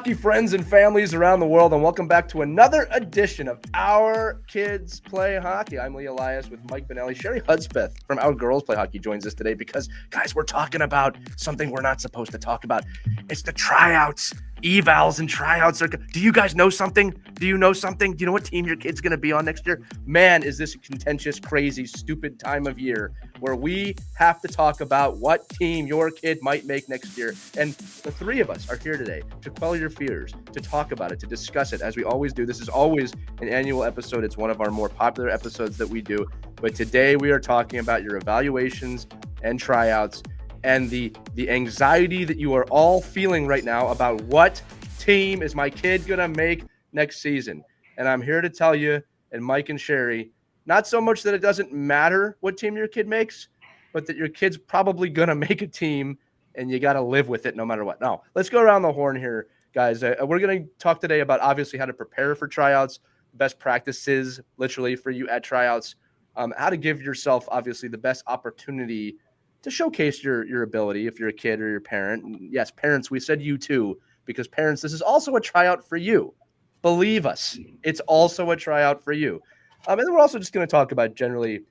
hockey friends and families around the world, and welcome back to another edition of Our Kids Play Hockey. I'm Lee Elias with Mike Bonelli. Sheri Hudspeth from Our Girls Play Hockey joins us today because, guys, we're talking about something we're not supposed to talk about. It's the tryouts. Evals and tryouts are. Do you guys know something? Do you know something? Do you know what team your kid's going to be on next year? Man, is this a contentious, crazy, stupid time of year where we have to talk about what team your kid might make next year. And the three of us are here today to quell your fears, to talk about it, to discuss it, as we always do. This is always an annual episode. It's one of our more popular episodes that we do. But today we are talking about your evaluations and tryouts and the anxiety that you are all feeling right now about what team is my kid going to make next season. And I'm here to tell you, and Mike and Sheri, not so much that it doesn't matter what team your kid makes, but that your kid's probably going to make a team and you got to live with it no matter what. Now, let's go around the horn here, guys. We're going to talk today about obviously how to prepare for tryouts, best practices literally for you at tryouts, how to give yourself obviously the best opportunity to showcase your ability if you're a kid or your parent. And yes, parents, we said you too, because parents, this is also a tryout for you. Believe us, it's also a tryout for you. And then we're also just going to talk about generally,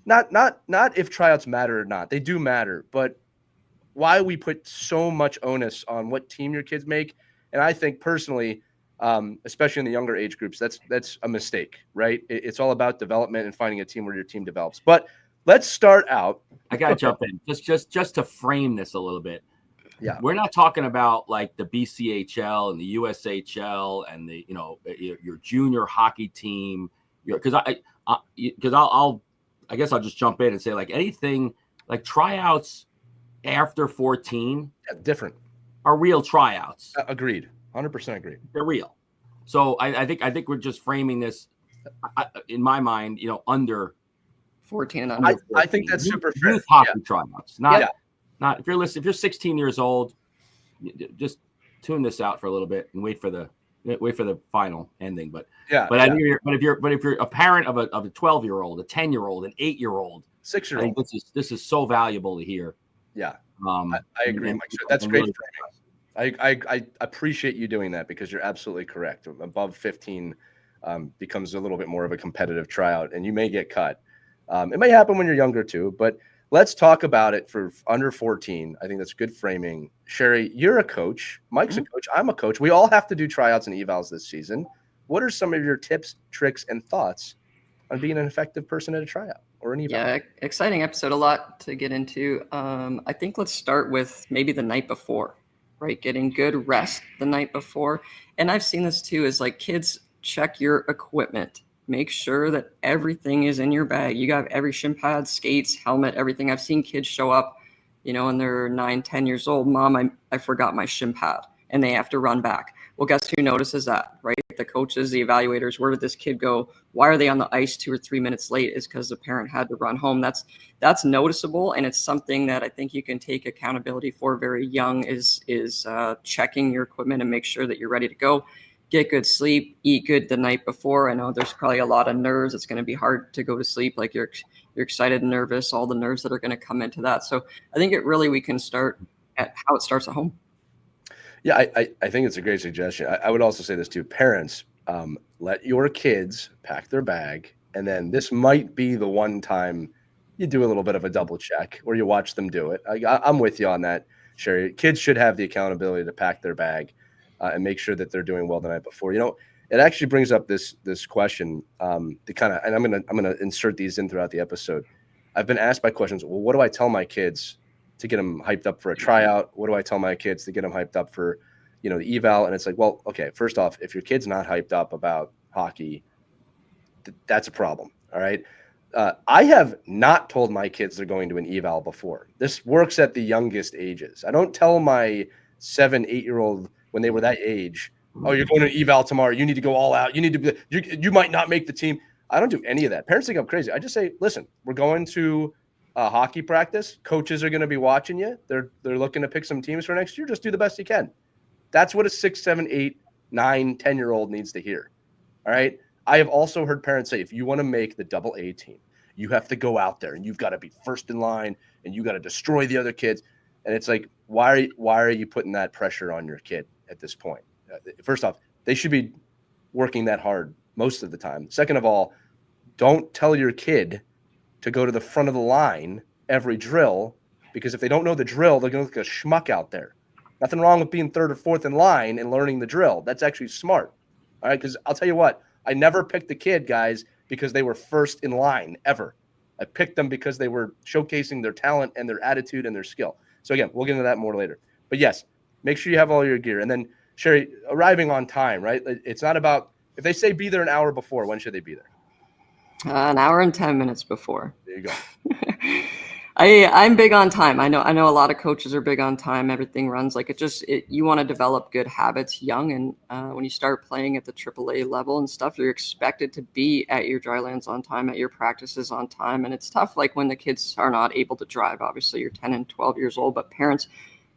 not if tryouts matter or not. They do matter, but why we put so much onus on what team your kids make. And I think personally, especially in the younger age groups, that's a mistake, right? It's all about development and finding a team where your team develops. But let's start out. I got to jump in just to frame this a little bit. Yeah. We're not talking about like the BCHL and the USHL and the, your junior hockey team, because I guess I'll just jump in and say like anything like tryouts after 14 different are real tryouts. Agreed. 100% agreed. They're real. So I think we're just framing this in my mind, under 14 and under. I think that's super fair. Youth hockey tryouts. Not if you're 16 years old, just tune this out for a little bit and wait for the final ending. But if you're a parent of a 12-year-old, a 10-year-old, an 8-year-old, 6-year-old, this is so valuable to hear. Yeah. I agree, Mike. That's great framing. I appreciate you doing that because you're absolutely correct. Above 15 becomes a little bit more of a competitive tryout, and you may get cut. It may happen when you're younger too, but let's talk about it for under 14. I think that's good framing. Sheri, you're a coach. Mike's a coach. I'm a coach. We all have to do tryouts and evals this season. What are some of your tips, tricks, and thoughts on being an effective person at a tryout or an eval? Yeah, exciting episode. A lot to get into. I think let's start with maybe the night before, right? Getting good rest the night before. And I've seen this too, is like kids check your equipment. Make sure that everything is in your bag. You got every shin pad, skates, helmet, everything. I've seen kids show up, and they're 9, 10 years old. Mom, I forgot my shin pad, and they have to run back. Well, guess who notices that, right? The coaches, the evaluators. Where did this kid go? Why are they on the ice 2 or 3 minutes late? Is because the parent had to run home. That's noticeable, and it's something that I think you can take accountability for very young. Is checking your equipment and make sure that you're ready to go. Get good sleep, eat good the night before. I know there's probably a lot of nerves. It's going to be hard to go to sleep. Like you're excited and nervous, all the nerves that are going to come into that. So I think we can start at how it starts at home. Yeah, I think it's a great suggestion. I would also say this too. Parents, let your kids pack their bag. And then this might be the one time you do a little bit of a double check or you watch them do it. I'm with you on that, Sheri. Kids should have the accountability to pack their bag. And make sure that they're doing well the night before. It actually brings up this question to kind of, and I'm gonna insert these in throughout the episode. I've been asked by questions. Well, what do I tell my kids to get them hyped up for a tryout? What do I tell my kids to get them hyped up for, the eval? And it's like, well, okay, first off, if your kid's not hyped up about hockey, that's a problem. All right. I have not told my kids they're going to an eval before. This works at the youngest ages. I don't tell my 7, 8-year-old when they were that age, oh, you're going to an eval tomorrow. You need to go all out. You need to you might not make the team. I don't do any of that. Parents think I'm crazy. I just say, listen, we're going to hockey practice. Coaches are going to be watching you. They're looking to pick some teams for next year. Just do the best you can. That's what a 6, 7, 8, 9, 10-year-old needs to hear. All right. I have also heard parents say, if you want to make the AA team, you have to go out there and you've got to be first in line and you got to destroy the other kids. And it's like, why are you putting that pressure on your kid at this point? first off, they should be working that hard most of the time. Second of all, don't tell your kid to go to the front of the line every drill, because if they don't know the drill, they're going to look like a schmuck out there. Nothing wrong with being third or fourth in line and learning the drill. That's actually smart. All right, because I'll tell you what, I never picked the kid, guys, because they were first in line ever. I picked them because they were showcasing their talent and their attitude and their skill. So again, we'll get into that more later. But yes, make sure you have all your gear. And then, Sheri, arriving on time, right? It's not about, if they say be there an hour before, when should they be there? An hour and 10 minutes before. There you go. I'm big on time. I know a lot of coaches are big on time. Everything runs like you want to develop good habits young. And when you start playing at the AAA level and stuff, you're expected to be at your drylands on time, at your practices on time. And it's tough, like when the kids are not able to drive. Obviously, you're 10 and 12 years old, but parents,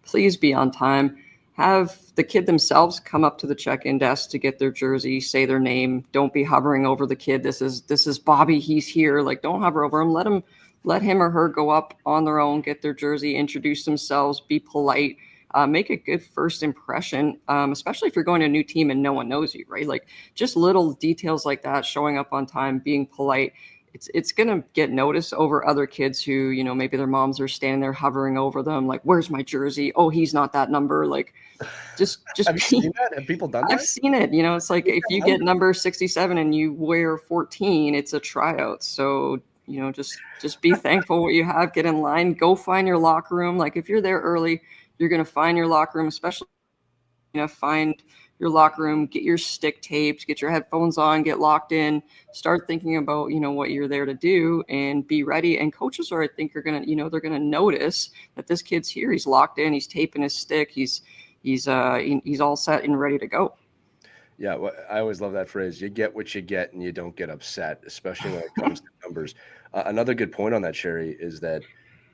please be on time. Have the kid themselves come up to the check-in desk to get their jersey, say their name. Don't be hovering over the kid. This is Bobby. He's here. Like, don't hover over him. Let him or her go up on their own, get their jersey, introduce themselves, be polite, make a good first impression, especially if you're going to a new team and no one knows you, right? Like, just little details like that, showing up on time, being polite. It's going to get noticed over other kids who, maybe their moms are standing there hovering over them, like, where's my jersey? Oh, he's not that number. Like, just Have you seen that? Have people done that? I've seen it. It's like if you get number 67 and you wear 14, it's a tryout. So, just be thankful what you have, get in line, go find your locker room. Like, if you're there early, you're going to find your locker room, especially, find your locker room, get your stick taped, get your headphones on, get locked in, start thinking about, what you're there to do and be ready. And coaches I think are going to, they're going to notice that this kid's here. He's locked in, he's taping his stick. He's all set and ready to go. Yeah, well, I always love that phrase. You get what you get and you don't get upset, especially when it comes to numbers. Another good point on that, Sheri, is that,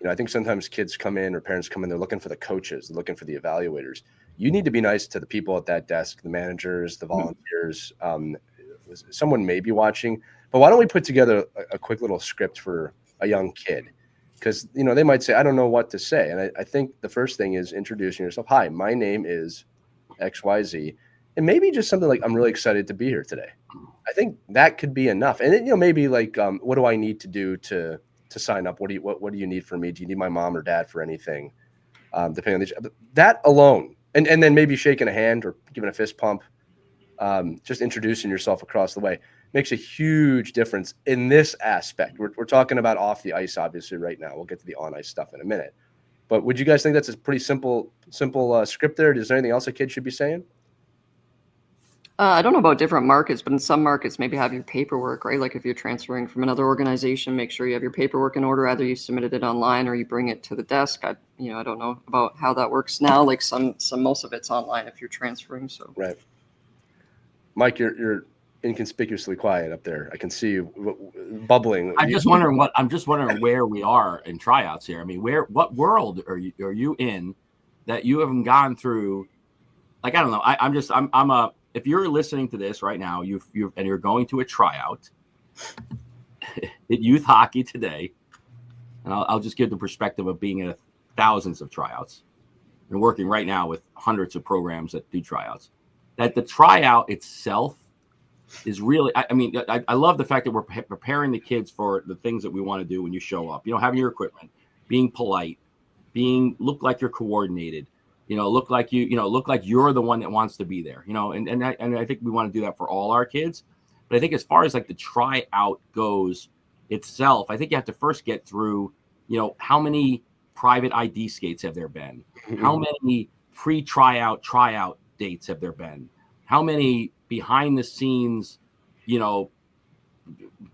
I think sometimes kids come in or parents come in, they're looking for the coaches, they're looking for the evaluators. You need to be nice to the people at that desk, the managers, the volunteers. Someone may be watching, but why don't we put together a quick little script for a young kid? Because, they might say, I don't know what to say. And I think the first thing is introducing yourself. Hi, my name is XYZ. And maybe just something like, I'm really excited to be here today. I think that could be enough. And then, maybe like, what do I need to do to sign up? What do you need from me? Do you need my mom or dad for anything? Depending on that alone. And then maybe shaking a hand or giving a fist pump, just introducing yourself across the way makes a huge difference in this aspect. We're talking about off the ice, obviously, right now. We'll get to the on ice stuff in a minute. But would you guys think that's a pretty simple script there? Is there anything else a kid should be saying? I don't know about different markets, but in some markets, maybe have your paperwork, right? Like if you're transferring from another organization, make sure you have your paperwork in order. Either you submitted it online or you bring it to the desk. I don't know about how that works now. Like most of it's online if you're transferring. So right, Mike, you're inconspicuously quiet up there. I can see you bubbling. I'm just wondering where we are in tryouts here. I mean, what world are you in that you haven't gone through? Like, I don't know. If you're listening to this right now, you're going to a tryout at youth hockey today, and I'll just give the perspective of being at thousands of tryouts and working right now with hundreds of programs that do tryouts. That the tryout itself is really, I love the fact that we're preparing the kids for the things that we want to do when you show up. Having your equipment, being polite, look like you're coordinated. Look like you're the one that wants to be there, and I think we want to do that for all our kids. But I think as far as like the tryout goes itself, I think you have to first get through, how many private ID skates have there been? How many pre-tryout dates have there been? How many behind the scenes,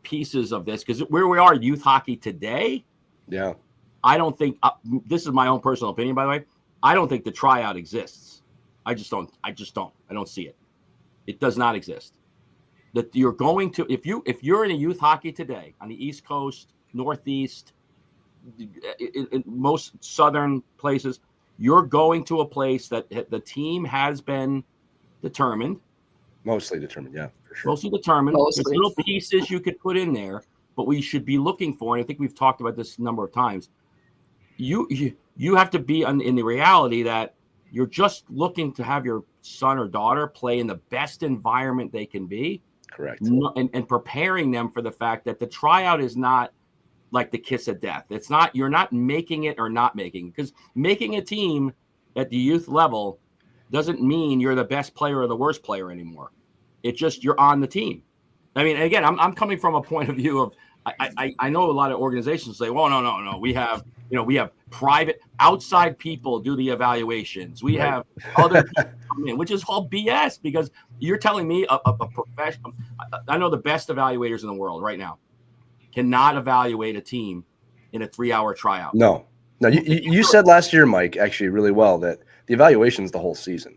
pieces of this? Because where we are youth hockey today, yeah, I don't think this is my own personal opinion, by the way. I don't think the tryout exists. I don't see it. It does not exist. That you're going to, if you're in a youth hockey today on the East Coast, Northeast, in most southern places, you're going to a place that the team has been determined. Mostly determined, yeah, for sure. Mostly determined. There's little pieces you could put in there, but we should be looking for, and I think we've talked about this a number of times, you have to be in the reality that You're just looking to have your son or daughter play in the best environment they can be. Correct. And preparing them for the fact that the tryout is not like the kiss of death. It's not, you're not making it or not making, because making a team at the youth level doesn't mean you're the best player or the worst player anymore. It's just you're on the team. I mean, again, I'm coming from a point of view of I know a lot of organizations say, well, no, we have private outside people do the evaluations. We have other people come in, which is all BS, because you're telling me a professional. I know the best evaluators in the world right now cannot evaluate a team in a 3-hour tryout. No, you said last year, Mike, actually really well, that the evaluation is the whole season,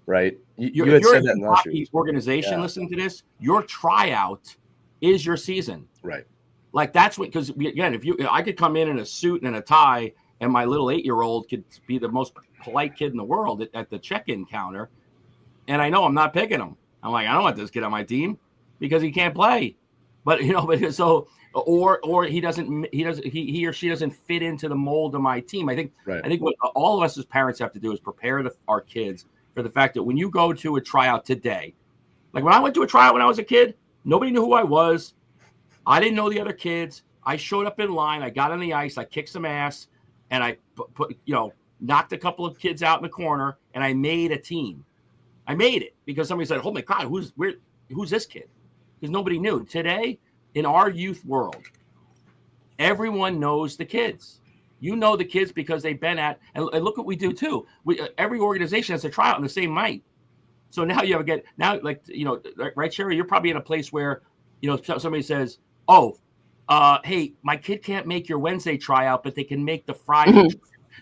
right? You had said that in last year's organization. Listen to this: your tryout is your season, right? Like that's what, because again, I could come in a suit and a tie, and my little 8-year-old could be the most polite kid in the world at the check-in counter, and I know I'm not picking him. I'm like, I don't want this kid on my team because he can't play. But or he or she doesn't fit into the mold of my team. I think what all of us as parents have to do is prepare our kids for the fact that when you go to a tryout today, like when I went to a tryout when I was a kid, nobody knew who I was. I didn't know the other kids. I showed up in line. I got on the ice. I kicked some ass, and I knocked a couple of kids out in the corner, and I made a team. I made it because somebody said, "Oh my God, who's this kid?" Because nobody knew. Today, in our youth world, everyone knows the kids. You know the kids because they've been at, and look what we do too. Every organization has a tryout on the same night. So now you right, Sheri, you're probably in a place where, somebody says, "Oh, hey, my kid can't make your Wednesday tryout, but they can make the Friday."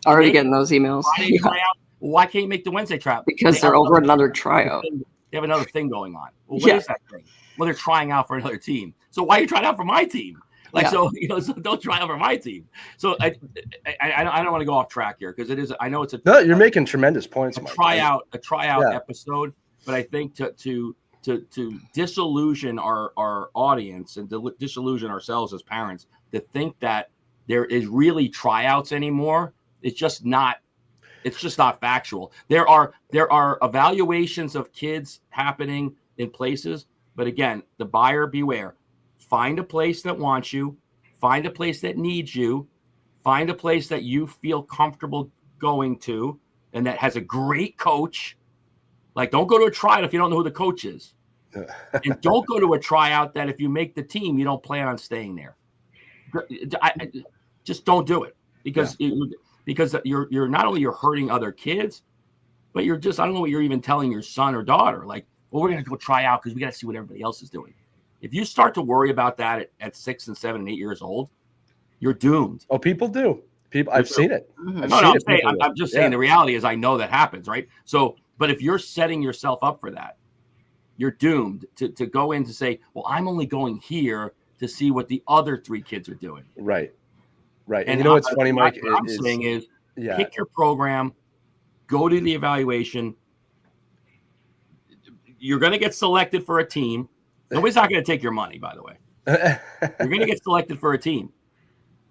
Already getting those emails. Friday tryout. Well, why can't you make the Wednesday tryout? Because they're over another tryout. They have another thing going on. Well, what is that thing? Well, they're trying out for another team. So why are you trying out for my team? So don't try out for my team. So I don't want to go off track here because it is. I know it's you're making tremendous points. A tryout episode, but I think to disillusion our audience and to disillusion ourselves as parents to think that there is really tryouts anymore. It's just not factual. There are evaluations of kids happening in places. But again, the buyer beware. Find a place that wants you. Find a place that needs you. Find a place that you feel comfortable going to and that has a great coach. Like, don't go to a tryout if you don't know who the coach is. And don't go to a tryout that if you make the team, you don't plan on staying there. I just don't do it because you're not only you're hurting other kids, but I don't know what you're even telling your son or daughter. Like, well, we're going to go try out because we got to see what everybody else is doing. If you start to worry about that at 6 and 7 and 8 years old, you're doomed. Oh, people do. I've seen it. I'm just saying the reality is I know that happens, right? So, but if you're setting yourself up for that, you're doomed to go in to say, well, I'm only going here to see what the other 3 kids are doing. Right. And you know what's funny, Mike? What I'm saying is pick your program, go to the evaluation. You're going to get selected for a team. Nobody's not going to take your money, by the way. You're going to get selected for a team.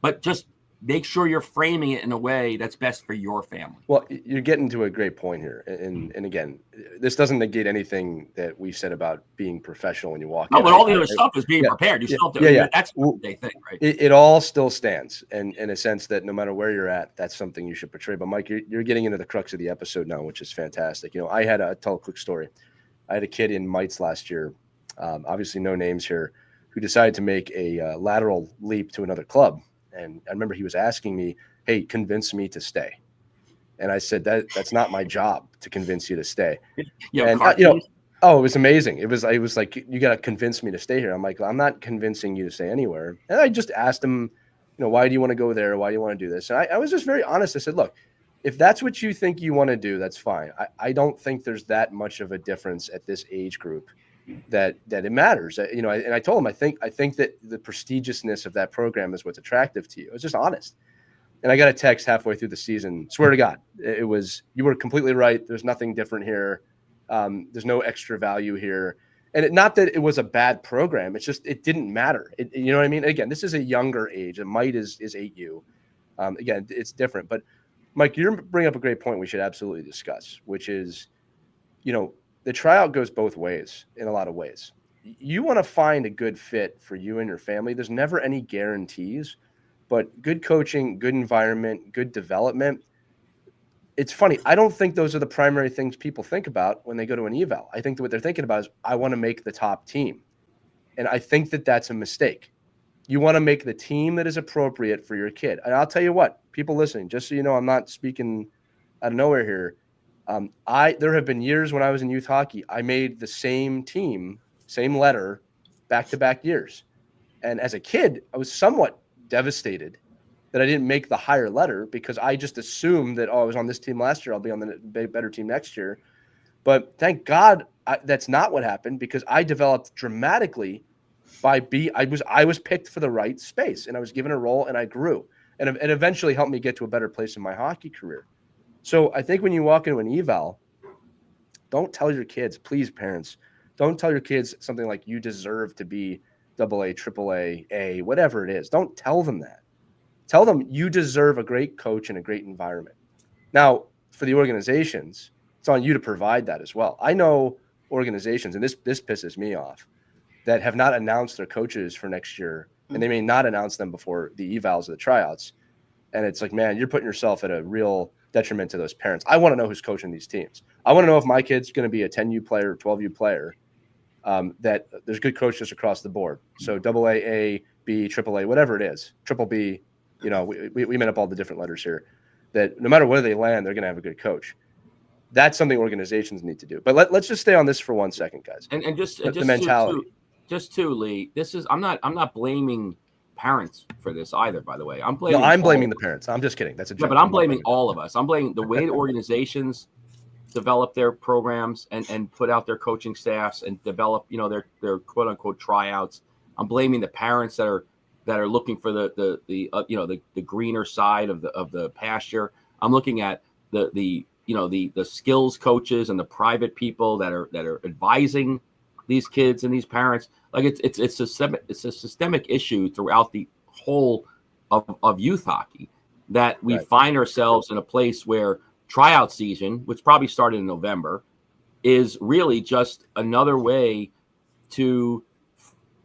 But just make sure you're framing it in a way that's best for your family. Well, you're getting to a great point here. And again, this doesn't negate anything that we said about being professional when you walk in. No, but all the other stuff is being prepared. You still have to, that's what they think, right? It all still stands. And in a sense that no matter where you're at, that's something you should portray. But Mike, you're getting into the crux of the episode now, which is fantastic. I'll tell a quick story. I had a kid in Mites last year, obviously no names here, who decided to make a lateral leap to another club. And I remember he was asking me, "Hey, convince me to stay." And I said, that's not my job to convince you to stay. It was amazing. It was like, you got to convince me to stay here. I'm like, I'm not convincing you to stay anywhere. And I just asked him, why do you want to go there? Why do you want to do this? And I was just very honest. I said, look, if that's what you think you want to do, that's fine. I don't think there's that much of a difference at this age group that it matters. And I told him, I think that the prestigiousness of that program is what's attractive to you. I was just honest. And I got a text halfway through the season. Swear to God, it was, you were completely right. There's nothing different here. There's no extra value here. And not that it was a bad program. It's just, it didn't matter. You know what I mean? Again, this is a younger age. And Mite is 8U. Again, it's different. But Mike, you bring up a great point we should absolutely discuss, which is, the tryout goes both ways in a lot of ways. You want to find a good fit for you and your family. There's never any guarantees, but good coaching, good environment, good development. It's funny. I don't think those are the primary things people think about when they go to an eval. I think that what they're thinking about is, I want to make the top team. And I think that that's a mistake. You want to make the team that is appropriate for your kid. And I'll tell you what, people listening, just so you know, I'm not speaking out of nowhere here. There have been years when I was in youth hockey, I made the same team, same letter, back-to-back years. And as a kid, I was somewhat devastated that I didn't make the higher letter, because I just assumed that, I was on this team last year, I'll be on the better team next year. But thank God that's not what happened, because I developed dramatically I was picked for the right space, and I was given a role, and I grew, and it eventually helped me get to a better place in my hockey career. So I think when you walk into an eval, don't tell your kids, please, parents, don't tell your kids something like, you deserve to be AA, AAA, A, whatever it is. Don't tell them that. Tell them you deserve a great coach and a great environment. Now, for the organizations, it's on you to provide that as well. I know organizations, and this pisses me off, that have not announced their coaches for next year, and they may not announce them before the evals or the tryouts. And it's like, man, you're putting yourself at a real detriment to those parents. I want to know who's coaching these teams. I want to know if my kid's going to be a 10U player or 12U player, that there's good coaches across the board. So AA, A, B, AAA, whatever it is, triple B, we made up all the different letters here, that no matter where they land, they're going to have a good coach. That's something organizations need to do. But let's just stay on this for 1 second, guys. And just the mentality. Just to Lee, I'm not blaming parents for this either, by the way. I'm blaming the parents. I'm just kidding. That's a joke. Yeah, but I'm blaming all of us. I'm blaming the way the organizations develop their programs and put out their coaching staffs and develop, their quote unquote tryouts. I'm blaming the parents that are looking for the greener side of the pasture. I'm looking at the skills coaches and the private people that are advising these kids and these parents. Like it's a systemic issue throughout the whole of youth hockey, that we find ourselves in a place where tryout season, which probably started in November, is really just another way to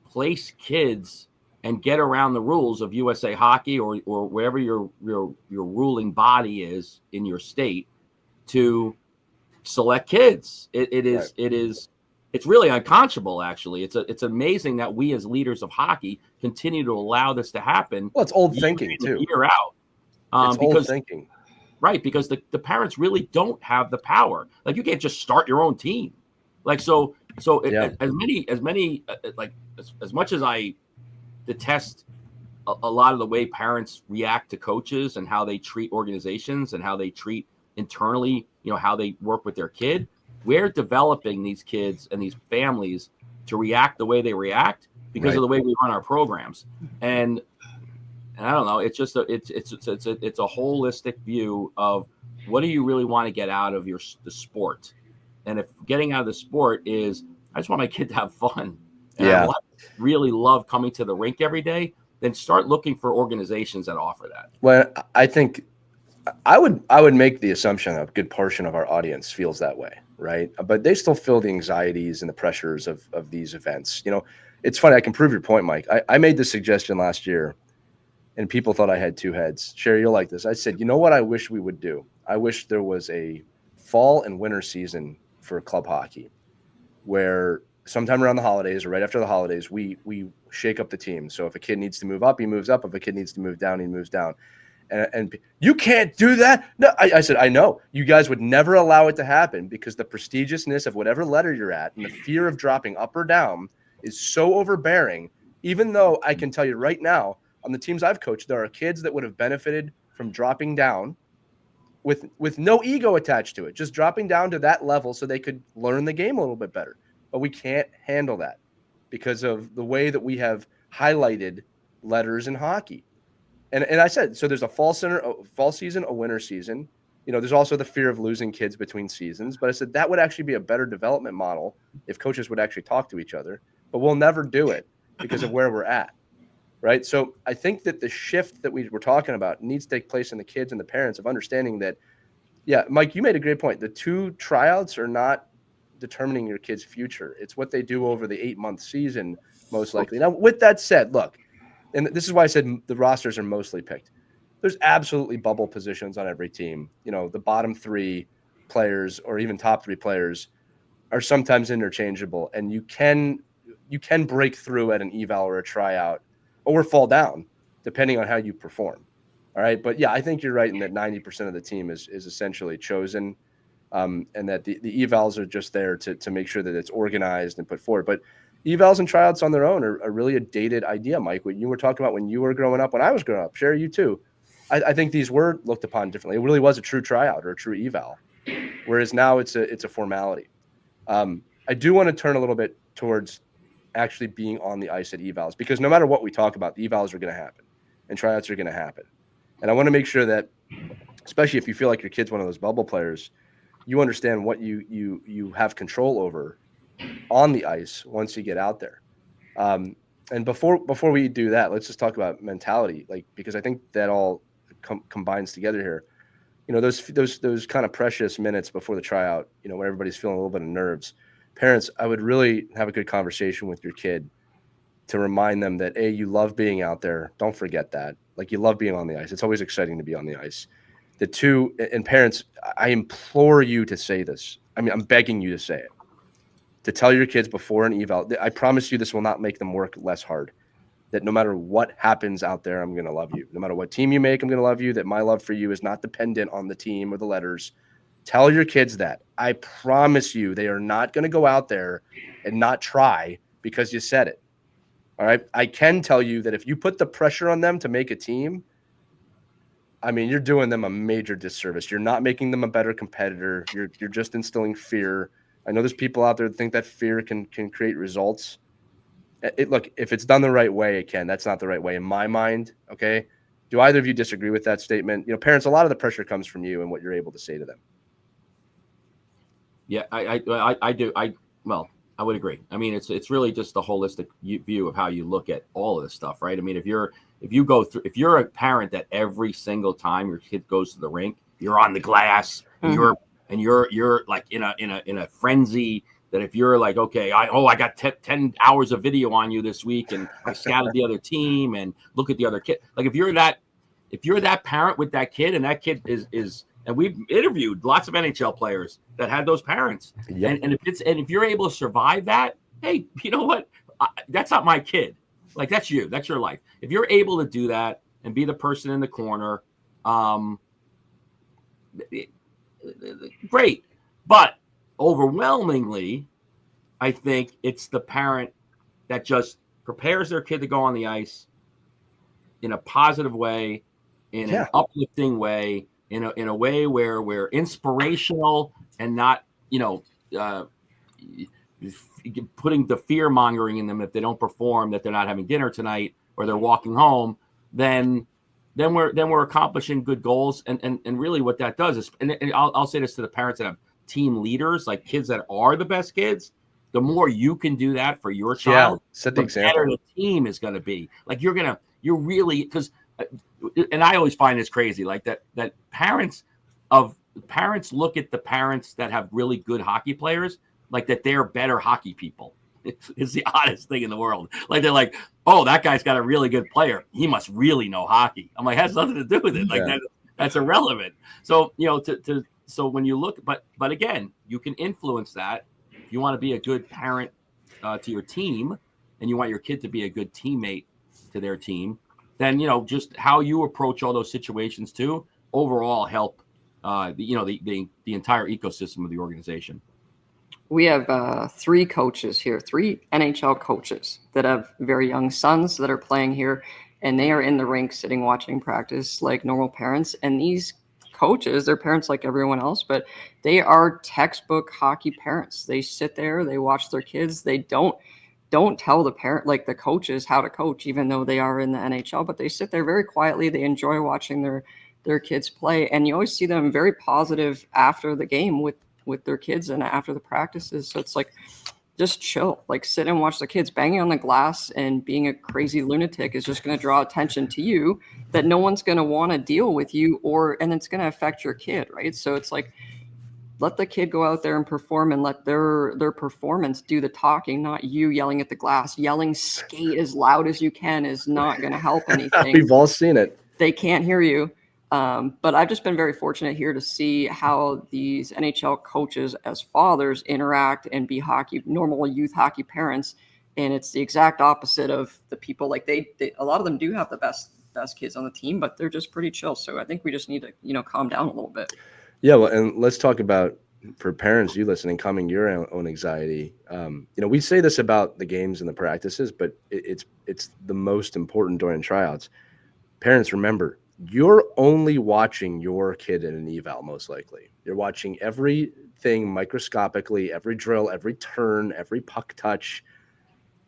place kids and get around the rules of USA Hockey or wherever your ruling body is in your state to select kids. It's really unconscionable, actually. It's amazing that we as leaders of hockey continue to allow this to happen. Well, it's old thinking too. Year out. It's old thinking. Right, because the parents really don't have the power. Like, you can't just start your own team. Like, so as much as I detest a lot of the way parents react to coaches and how they treat organizations and how they treat internally, how they work with their kid, we're developing these kids and these families to react the way they react because of the way we run our programs. And I don't know, it's just it's a holistic view of what do you really want to get out of the sport. And if getting out of the sport is, I just want my kid to have fun, and I really love coming to the rink every day, then start looking for organizations that offer that. Well, I think I would make the assumption that a good portion of our audience feels that way, right? But they still feel the anxieties and the pressures of these events. It's funny. I can prove your point, Mike. I made this suggestion last year, and people thought I had two heads. Sheri, you'll like this. I said, you know what I wish we would do? I wish there was a fall and winter season for club hockey where sometime around the holidays or right after the holidays, we shake up the team. So if a kid needs to move up, he moves up. If a kid needs to move down, he moves down. And you can't do that. No, I said, I know you guys would never allow it to happen because the prestigiousness of whatever letter you're at and the fear of dropping up or down is so overbearing. Even though I can tell you right now, on the teams I've coached, there are kids that would have benefited from dropping down with no ego attached to it, just dropping down to that level so they could learn the game a little bit better. But we can't handle that because of the way that we have highlighted letters in hockey. And I said, so there's a fall season, a winter season. There's also the fear of losing kids between seasons. But I said that would actually be a better development model if coaches would actually talk to each other. But we'll never do it because of where we're at. right? So I think that the shift that we were talking about needs to take place in the kids and the parents of understanding that, yeah, Mike, you made a great point. The 2 tryouts are not determining your kid's future. It's what they do over the 8-month season, most likely. Now, with that said, look, and this is why I said the rosters are mostly picked. There's absolutely bubble positions on every team. You know, the bottom 3 players or even top 3 players are sometimes interchangeable, and you can break through at an eval or a tryout or fall down depending on how you perform. All right. But yeah, I think you're right in that 90% of the team is essentially chosen. And that the evals are just there to make sure that it's organized and put forward. But evals and tryouts on their own are really a dated idea, Mike. What you were talking about when you were growing up, when I was growing up, Sheri, you too. I think these were looked upon differently. It really was a true tryout or a true eval, whereas now it's a formality. I do want to turn a little bit towards actually being on the ice at evals, because no matter what we talk about, the evals are going to happen and tryouts are going to happen. And I want to make sure that, especially if you feel like your kid's one of those bubble players, you understand what you have control over on the ice once you get out there. And before we do that, let's just talk about mentality, like, because I think that all combines together here. You know, those kind of precious minutes before the tryout, you know, when everybody's feeling a little bit of nerves, parents, I would really have a good conversation with your kid to remind them that, A, you love being out there. Don't forget that. Like, you love being on the ice. It's always exciting to be on the ice. The 2, and parents, I implore you to say this. I mean, I'm begging you to say it, to tell your kids before an eval. I promise you this will not make them work less hard. That no matter what happens out there, I'm going to love you. No matter what team you make, I'm going to love you. That my love for you is not dependent on the team or the letters. Tell your kids that. I promise you they are not going to go out there and not try because you said it. All right. I can tell you that if you put the pressure on them to make a team, I mean, you're doing them a major disservice. You're not making them a better competitor. You're just instilling fear. I know there's people out there that think that fear can create results. Look, if it's done the right way, it can. That's not the right way in my mind. Okay. Do either of you disagree with that statement? You know, parents, a lot of the pressure comes from you and what you're able to say to them. Yeah, I do. Well, I would agree. I mean, it's really just the holistic view of how you look at all of this stuff, right? I mean, if you're a parent that every single time your kid goes to the rink, you're on the glass and you're like in a frenzy, that if you're like, okay, I got 10 hours of video on you this week and I scouted the other team and look at the other kid. Like, if you're that parent with that kid, and that kid is and we've interviewed lots of NHL players that had those parents. Yep. And if you're able to survive that, hey, you know what? That's not my kid. Like, that's you. That's your life. If you're able to do that and be the person in the corner, great. But overwhelmingly, I think it's the parent that just prepares their kid to go on the ice in a positive way, in an uplifting way, in a way where we're inspirational and not, putting the fear mongering in them if they don't perform, that they're not having dinner tonight or they're walking home, then we're accomplishing good goals. And really what that does is, and I'll say this to the parents that have team leaders, like kids that are the best kids, the more you can do that for your child, set the example. Better the team is going to be. Like, you're really, because, and I always find this crazy, like that parents look at the parents that have really good hockey players, like that they're better hockey people. It's the oddest thing in the world. Like, they're like, oh, that guy's got a really good player, he must really know hockey. I'm like, has nothing to do with it. Like, that's irrelevant. So, so when you look, but again, you can influence that. If you want to be a good parent to your team, and you want your kid to be a good teammate to their team, then, just how you approach all those situations too, overall help, the entire ecosystem of the organization. We have 3 coaches here, 3 NHL coaches that have very young sons that are playing here, and they are in the rink sitting watching practice like normal parents. And these coaches, they're parents like everyone else, but they are textbook hockey parents. They sit there, they watch their kids. They don't tell the parent, like the coaches, how to coach, even though they are in the NHL, but they sit there very quietly. They enjoy watching their kids play. And you always see them very positive after the game with their kids and after the practices. So it's like, just chill, like sit and watch the kids. Banging on the glass and being a crazy lunatic is just going to draw attention to you that no one's going to want to deal with you, and it's going to affect your kid, right? So it's like, let the kid go out there and perform, and let their performance do the talking, not you yelling at the glass. Yelling skate as loud as you can is not going to help anything. We've all seen it. They can't hear you. But I've just been very fortunate here to see how these NHL coaches as fathers interact and be normal youth hockey parents. And it's the exact opposite of the people. Like they a lot of them do have the best kids on the team, but they're just pretty chill. So I think we just need to, calm down a little bit. Yeah. Well, and let's talk about, for parents, you listening, calming your own anxiety. We say this about the games and the practices, but it's the most important during tryouts. Parents, remember, you're only watching your kid in an eval, most likely. You're watching everything microscopically, every drill, every turn, every puck touch.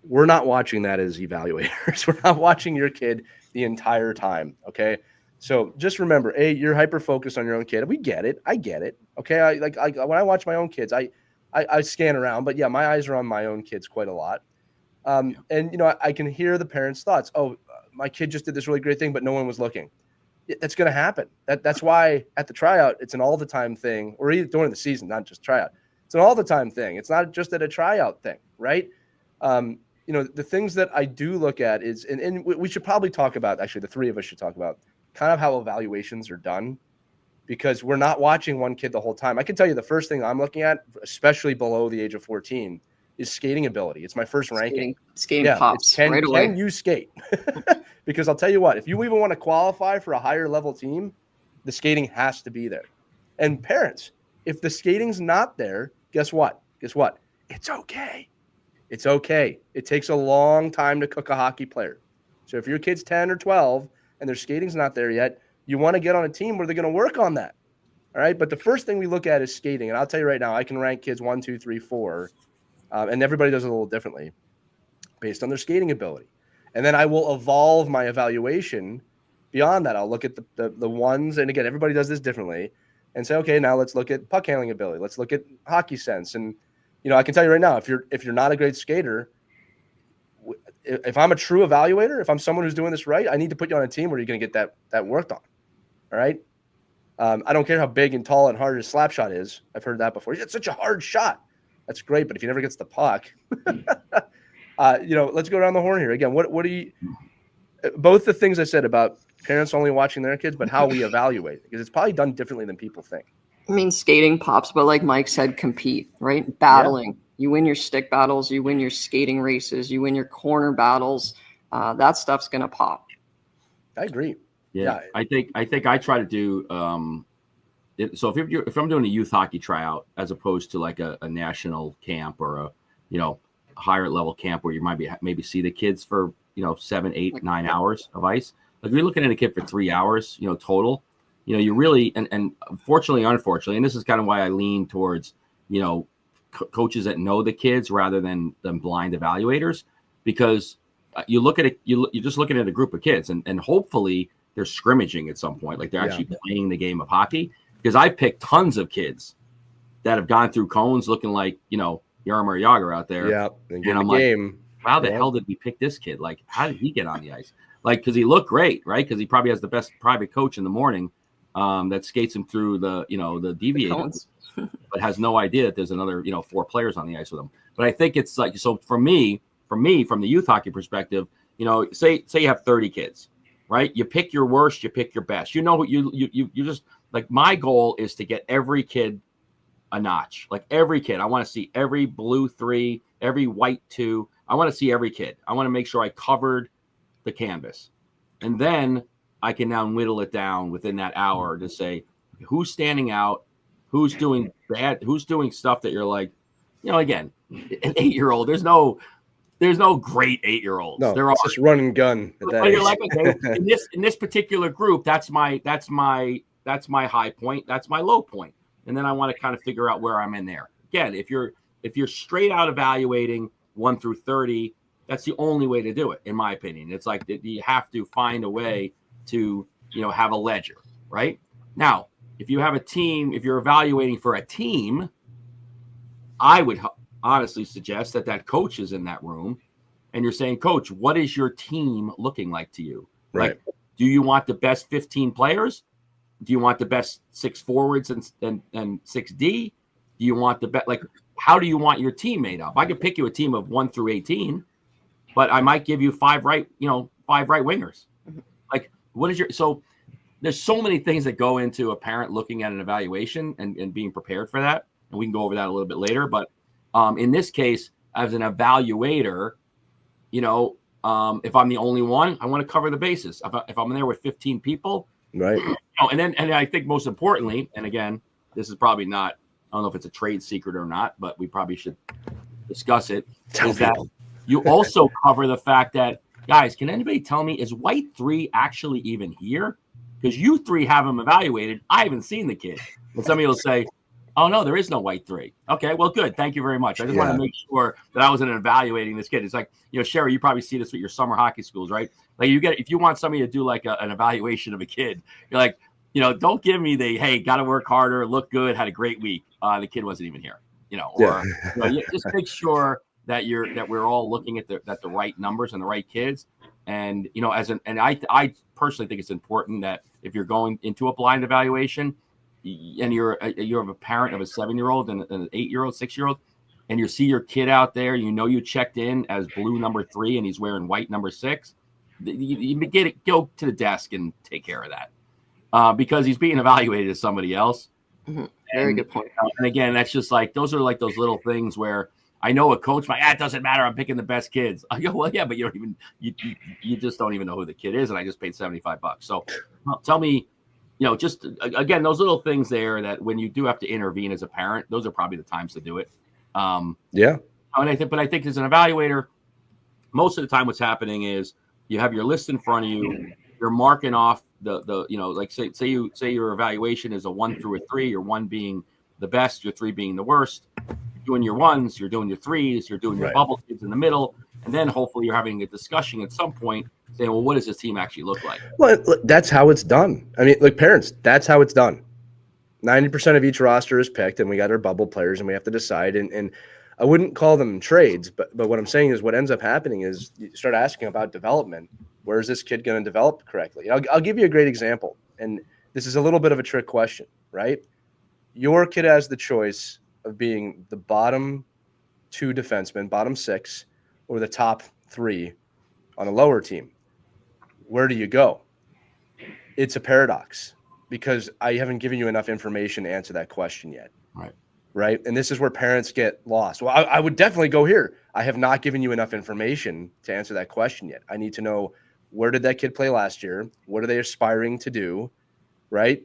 We're not watching that as evaluators. We're not watching your kid the entire time, okay? So just remember, you're hyper-focused on your own kid. We get it. I get it, okay? When I watch my own kids, I scan around, but yeah, my eyes are on my own kids quite a lot. And, I can hear the parents' thoughts. Oh, my kid just did this really great thing, but no one was looking. That's going to happen. That's why at the tryout, it's an all-the-time thing, or even during the season, not just tryout. It's an all-the-time thing. It's not just at a tryout thing, right? The things that I do look at is, and we should probably talk about, actually, the three of us should talk about kind of how evaluations are done, because we're not watching one kid the whole time. I can tell you the first thing I'm looking at, especially below the age of 14, is skating ability. It's my first ranking. Skating pops right away. Can you skate? Because I'll tell you what, if you even want to qualify for a higher level team, the skating has to be there. And parents, if the skating's not there, guess what? It's okay. It's okay. It takes a long time to cook a hockey player. So if your kid's 10 or 12 and their skating's not there yet, you want to get on a team where they're going to work on that. All right. But the first thing we look at is skating. And I'll tell you right now, I can rank kids 1, 2, 3, 4. And everybody does it a little differently based on their skating ability. And then I will evolve my evaluation beyond that. I'll look at the ones. And again, everybody does this differently, and say, okay, now let's look at puck handling ability. Let's look at hockey sense. And, I can tell you right now, if you're not a great skater, if I'm a true evaluator, if I'm someone who's doing this right, I need to put you on a team where you're going to get that worked on. All right. I don't care how big and tall and hard his slap shot is. I've heard that before. It's such a hard shot. That's great. But if he never gets the puck, let's go around the horn here again. What do you, both the things I said about parents only watching their kids, but how we evaluate, because it's probably done differently than people think. I mean, skating pops, but like Mike said, compete, right? Battling. Yeah. You win your stick battles, you win your skating races, you win your corner battles. That stuff's going to pop. I agree. Yeah. I think I try to do, so if I'm doing a youth hockey tryout, as opposed to like a national camp or a higher level camp where you might maybe see the kids for 7, 8, 9 hours of ice. Like you're looking at a kid for 3 hours, total. You really and fortunately, unfortunately, and this is kind of why I lean towards coaches that know the kids rather than blind evaluators, because you look at it, you're just looking at a group of kids, and hopefully they're scrimmaging at some point, like they're actually playing the game of hockey. Because I picked tons of kids that have gone through cones looking like, Jaromir Jagr out there. Yeah. And I'm like, how the hell did we pick this kid? Like, how did he get on the ice? Like, because he looked great, right? Because he probably has the best private coach in the morning that skates him through the deviators, but has no idea that there's another, 4 players on the ice with him. But I think it's like, so for me, from the youth hockey perspective, say you have 30 kids, right? You pick your worst, you pick your best. You just, like, my goal is to get every kid a notch. Like every kid, I want to see every blue 3, every white 2. I want to see every kid. I want to make sure I covered the canvas. And then I can now whittle it down within that hour to say who's standing out, who's doing bad, who's doing stuff that you're like, again, an 8-year-old, there's no great 8-year-olds. No, there it's just run and gun at that age. You're like, okay, in this particular group, that's my high point, that's my low point. And then I want to kind of figure out where I'm in there. Again, if you're straight out evaluating 1 through 30, that's the only way to do it, in my opinion. It's like you have to find a way to, have a ledger, right? Now, if you have a team, if you're evaluating for a team, I would honestly suggest that coach is in that room and you're saying, Coach, what is your team looking like to you? Right. Like, do you want the best 15 players? Do you want the best 6 forwards and 6D? Do you want the best, like, how do you want your team made up? I could pick you a team of 1 through 18, but I might give you 5 right wingers. Like, what is so there's so many things that go into a parent looking at an evaluation and being prepared for that. And we can go over that a little bit later. But in this case, as an evaluator, if I'm the only one, I want to cover the bases. If I'm there with 15 people, right. And I think most importantly, and again, this is probably not, I don't know if it's a trade secret or not, but we probably should discuss it. That you also cover the fact that, guys, can anybody tell me, is white 3 actually even here? Because you 3 have him evaluated. I haven't seen the kid. And somebody will say, oh, no, there is no white 3. Okay, well, good. Thank you very much. I just want to make sure that I wasn't evaluating this kid. It's like, Sheri, you probably see this with your summer hockey schools, right? Like if you want somebody to do like an evaluation of a kid, you're like, don't give me hey, got to work harder, look good, had a great week. The kid wasn't even here, just make sure that we're all looking at the right numbers and the right kids. And, I personally think it's important that if you're going into a blind evaluation and you have a parent of a 7-year-old and an 8-year-old, 6-year-old, and you see your kid out there, you checked in as blue number 3 and he's wearing white number 6, you go to the desk and take care of that because he's being evaluated as somebody else. Mm-hmm. Very good point. And again, that's just like, those are like those little things where I know a coach might, it doesn't matter, I'm picking the best kids. I go, well, yeah, but you just don't even know who the kid is, and I just paid $75. So tell me, just again, those little things there that when you do have to intervene as a parent, those are probably the times to do it. Yeah. And I think as an evaluator, most of the time what's happening is you have your list in front of you, you're marking off the like say your evaluation is a 1 through a 3, your 1 being the best, your 3 being the worst. Doing your 1s, you're doing your 3s, you're doing your bubble kids in the middle, and then hopefully you're having a discussion at some point saying, well, what does this team actually look like? Well, that's how it's done. I mean, like, parents, that's how it's done. 90% of each roster is picked, and we got our bubble players, and we have to decide. And I wouldn't call them trades, but what I'm saying is what ends up happening is you start asking about development. Where is this kid going to develop correctly? I'll give you a great example, and this is a little bit of a trick question, right? Your kid has the choice of being the bottom 2 defensemen, bottom 6, or the top 3 on a lower team. Where do you go? It's a paradox because I haven't given you enough information to answer that question yet. Right. And this is where parents get lost. Well, I would definitely go here. I have not given you enough information to answer that question yet. I need to know, where did that kid play last year? What are they aspiring to do? Right.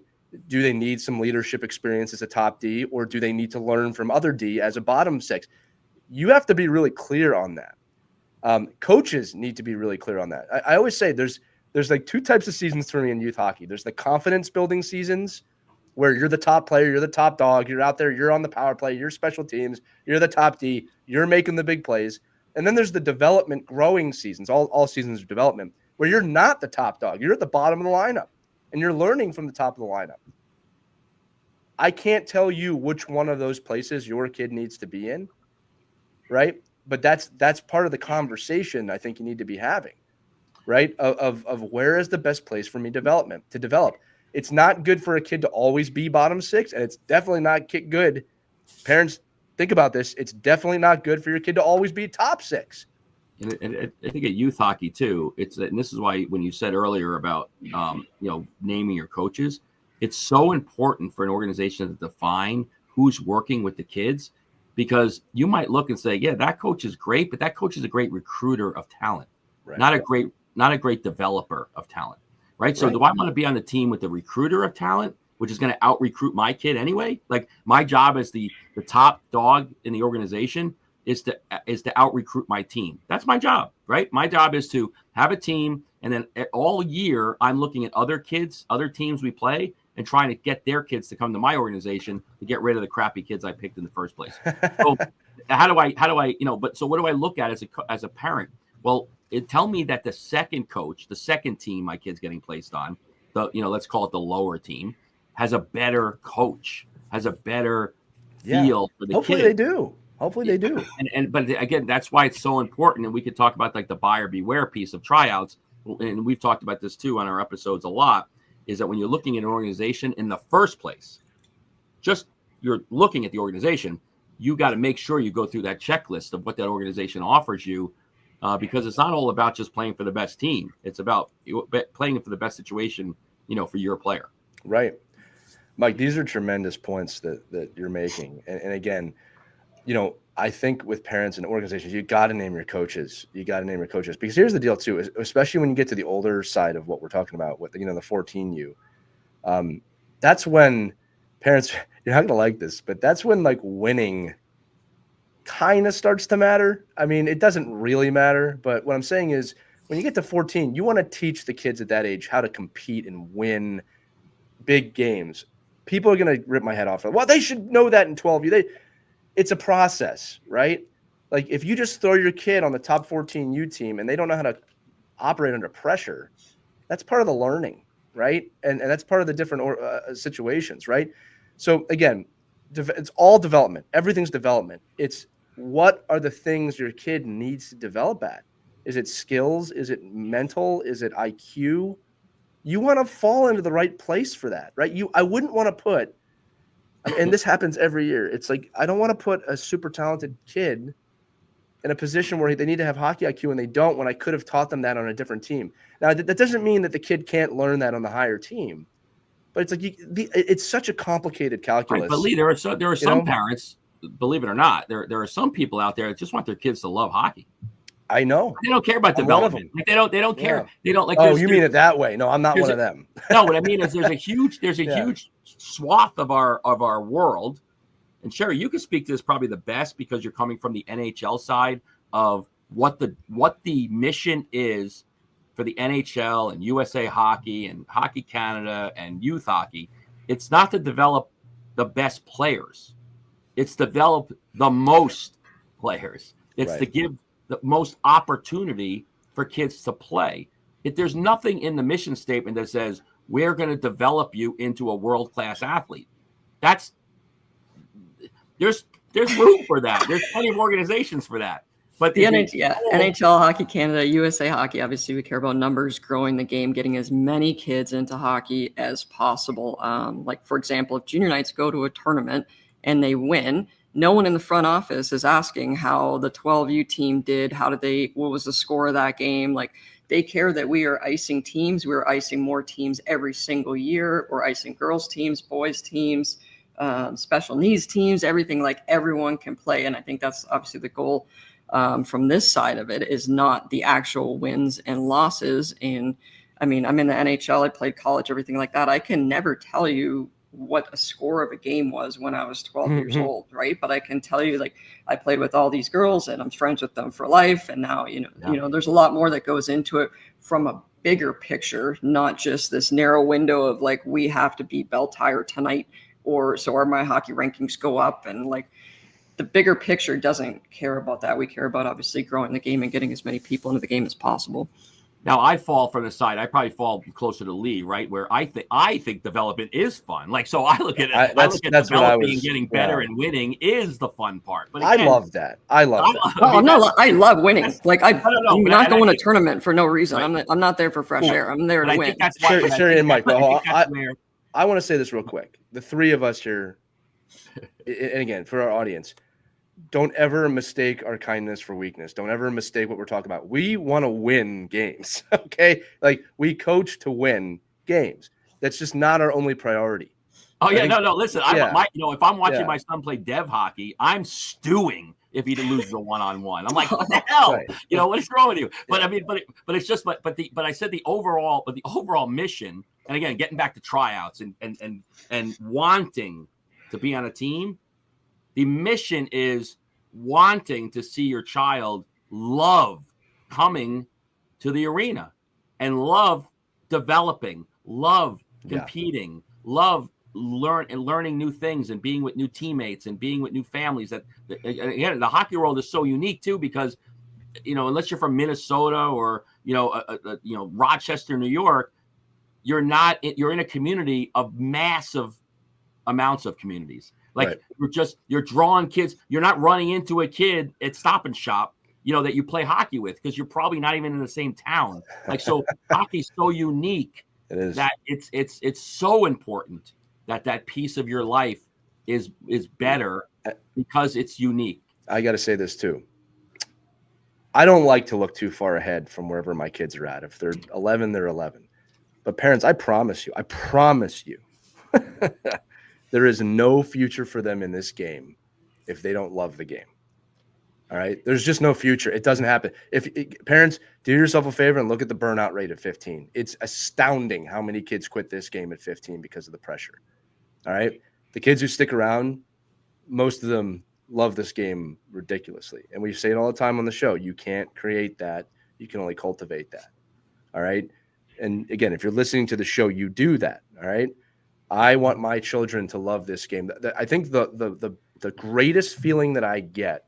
Do they need some leadership experience as a top D, or do they need to learn from other D as a bottom 6? You have to be really clear on that. Coaches need to be really clear on that. I always say there's like 2 types of seasons for me in youth hockey. There's the confidence building seasons where you're the top player, you're the top dog, you're out there, you're on the power play, you're special teams, you're the top D, you're making the big plays. And then there's the development growing seasons, all seasons of development, where you're not the top dog. You're at the bottom of the lineup. And you're learning from the top of the lineup. I can't tell you which one of those places your kid needs to be in, right? But that's part of the conversation I think you need to be having, right? Of where is the best place for me to develop. It's not good for a kid to always be bottom 6, and it's definitely not good. Parents, think about this. It's definitely not good for your kid to always be top 6. And I think at youth hockey too, and this is why when you said earlier about naming your coaches, it's so important for an organization to define who's working with the kids, because you might look and say, yeah, that coach is great, but that coach is a great recruiter of talent, not a great developer of talent, right? So do I want to be on the team with the recruiter of talent, which is going to out recruit my kid anyway? Like, my job as the top dog in the organization is to out recruit my team. That's my job, right? My job is to have a team, and then all year I'm looking at other kids, other teams we play, and trying to get their kids to come to my organization to get rid of the crappy kids I picked in the first place. So how do I, so what do I look at as a parent? Well, tell me that the second coach, the second team my kid's getting placed on, let's call it the lower team, has a better coach, has a better feel for the Hopefully kid. they do. Hopefully they do. But again, that's why it's so important. And we could talk about like the buyer beware piece of tryouts. And we've talked about this too on our episodes a lot, is that when you're looking at an organization in the first place, just you're looking at the organization, you got to make sure you go through that checklist of what that organization offers you, because it's not all about just playing for the best team. It's about playing for the best situation, for your player. Right. Mike, these are tremendous points that you're making. And again, I think with parents and organizations, you got to name your coaches. Because here's the deal too, especially when you get to the older side of what we're talking about with, the 14U. That's when parents, you're not going to like this, but that's when like winning kind of starts to matter. I mean, it doesn't really matter, but what I'm saying is when you get to 14, you want to teach the kids at that age how to compete and win big games. People are going to rip my head off. Well, they should know that in 12U. It's a process, right? Like if you just throw your kid on the top 14U team and they don't know how to operate under pressure, that's part of the learning, right? And that's part of the different situations, right? So again, it's all development. Everything's development. It's what are the things your kid needs to develop at? Is it skills? Is it mental? Is it IQ? You want to fall into the right place for that, right? I wouldn't want to put, and this happens every year. It's like, I don't want to put a super talented kid in a position where they need to have hockey IQ and they don't, when I could have taught them that on a different team. Now, that doesn't mean that the kid can't learn that on the higher team, but it's like it's such a complicated calculus. Right, but Lee, there are some parents, believe it or not, there are some people out there that just want their kids to love hockey. I know. They don't care about development. Like they don't care. Yeah. They don't like. Oh, you mean it that way? No, I'm not one of them. No, what I mean is there's a huge swath of our world. And Sheri, you can speak to this probably the best because you're coming from the NHL side of what the mission is for the NHL and USA Hockey and Hockey Canada and youth hockey. It's not to develop the best players. It's develop the most players. It's to give the most opportunity for kids to play. There's nothing in the mission statement that says we're going to develop you into a world-class athlete. There's room for that. There's plenty of organizations for that. But the NHL, Hockey Canada, USA Hockey, obviously we care about numbers, growing the game, getting as many kids into hockey as possible. Like, for example, if junior knights go to a tournament and they win, no one in the front office is asking how the 12U team did, what was the score of that game. Like, they care that we are icing teams. We're icing more teams every single year. We're icing girls teams, boys teams, special needs teams, everything. Like, everyone can play. And I think that's obviously the goal from this side of it, is not the actual wins and losses. And I mean, I'm in the NHL, I played college, everything like that. I can never tell you what a score of a game was when I was 12 years old, right? But I can tell you, like, I played with all these girls and I'm friends with them for life. And now, there's a lot more that goes into it from a bigger picture, not just this narrow window of like, we have to beat Bell Tire tonight, or so my hockey rankings go up. And like, the bigger picture doesn't care about that. We care about obviously growing the game and getting as many people into the game as possible. Now, I fall from the side. I probably fall closer to Lee, right? Where I think development is fun. Like, so I look at it. I look at developing and getting better and winning is the fun part. But again, I love that. I love that. No, I love winning. Like, I'm not going to a tournament for no reason. Right. I'm not there for fresh air. I'm there to win. Sheri and Mike, I want to say this real quick. The three of us here, and again, for our audience, don't ever mistake our kindness for weakness. Don't ever mistake what we're talking about. We want to win games, okay? Like, we coach to win games. That's just not our only priority. Oh, yeah, no. Listen, if I'm watching my son play dev hockey, I'm stewing if he loses a one-on-one. I'm like, what the hell? Right. What is wrong with you? But I mean, but it's just, but I said the overall mission, and again, getting back to tryouts and wanting to be on a team. The mission is wanting to see your child love coming to the arena and love developing, love competing, love learning new things and being with new teammates and being with new families. That again, the hockey world is so unique too, because unless you're from Minnesota or Rochester, New York, you're in a community of massive amounts of communities. Like Right. you're drawing kids. You're not running into a kid at Stop and Shop, that you play hockey with, because you're probably not even in the same town. Like, so hockey's so unique It is. that it's so important that piece of your life is better because it's unique. I got to say this too. I don't like to look too far ahead from wherever my kids are at. If they're 11, they're 11. But parents, I promise you, there is no future for them in this game if they don't love the game. All right. There's just no future. It doesn't happen. Parents, do yourself a favor and look at the burnout rate at 15. It's astounding how many kids quit this game at 15 because of the pressure. All right. The kids who stick around, most of them love this game ridiculously. And we say it all the time on the show. You can't create that. You can only cultivate that. All right. And again, if you're listening to the show, you do that. All right. I want my children to love this game. I think the greatest feeling that I get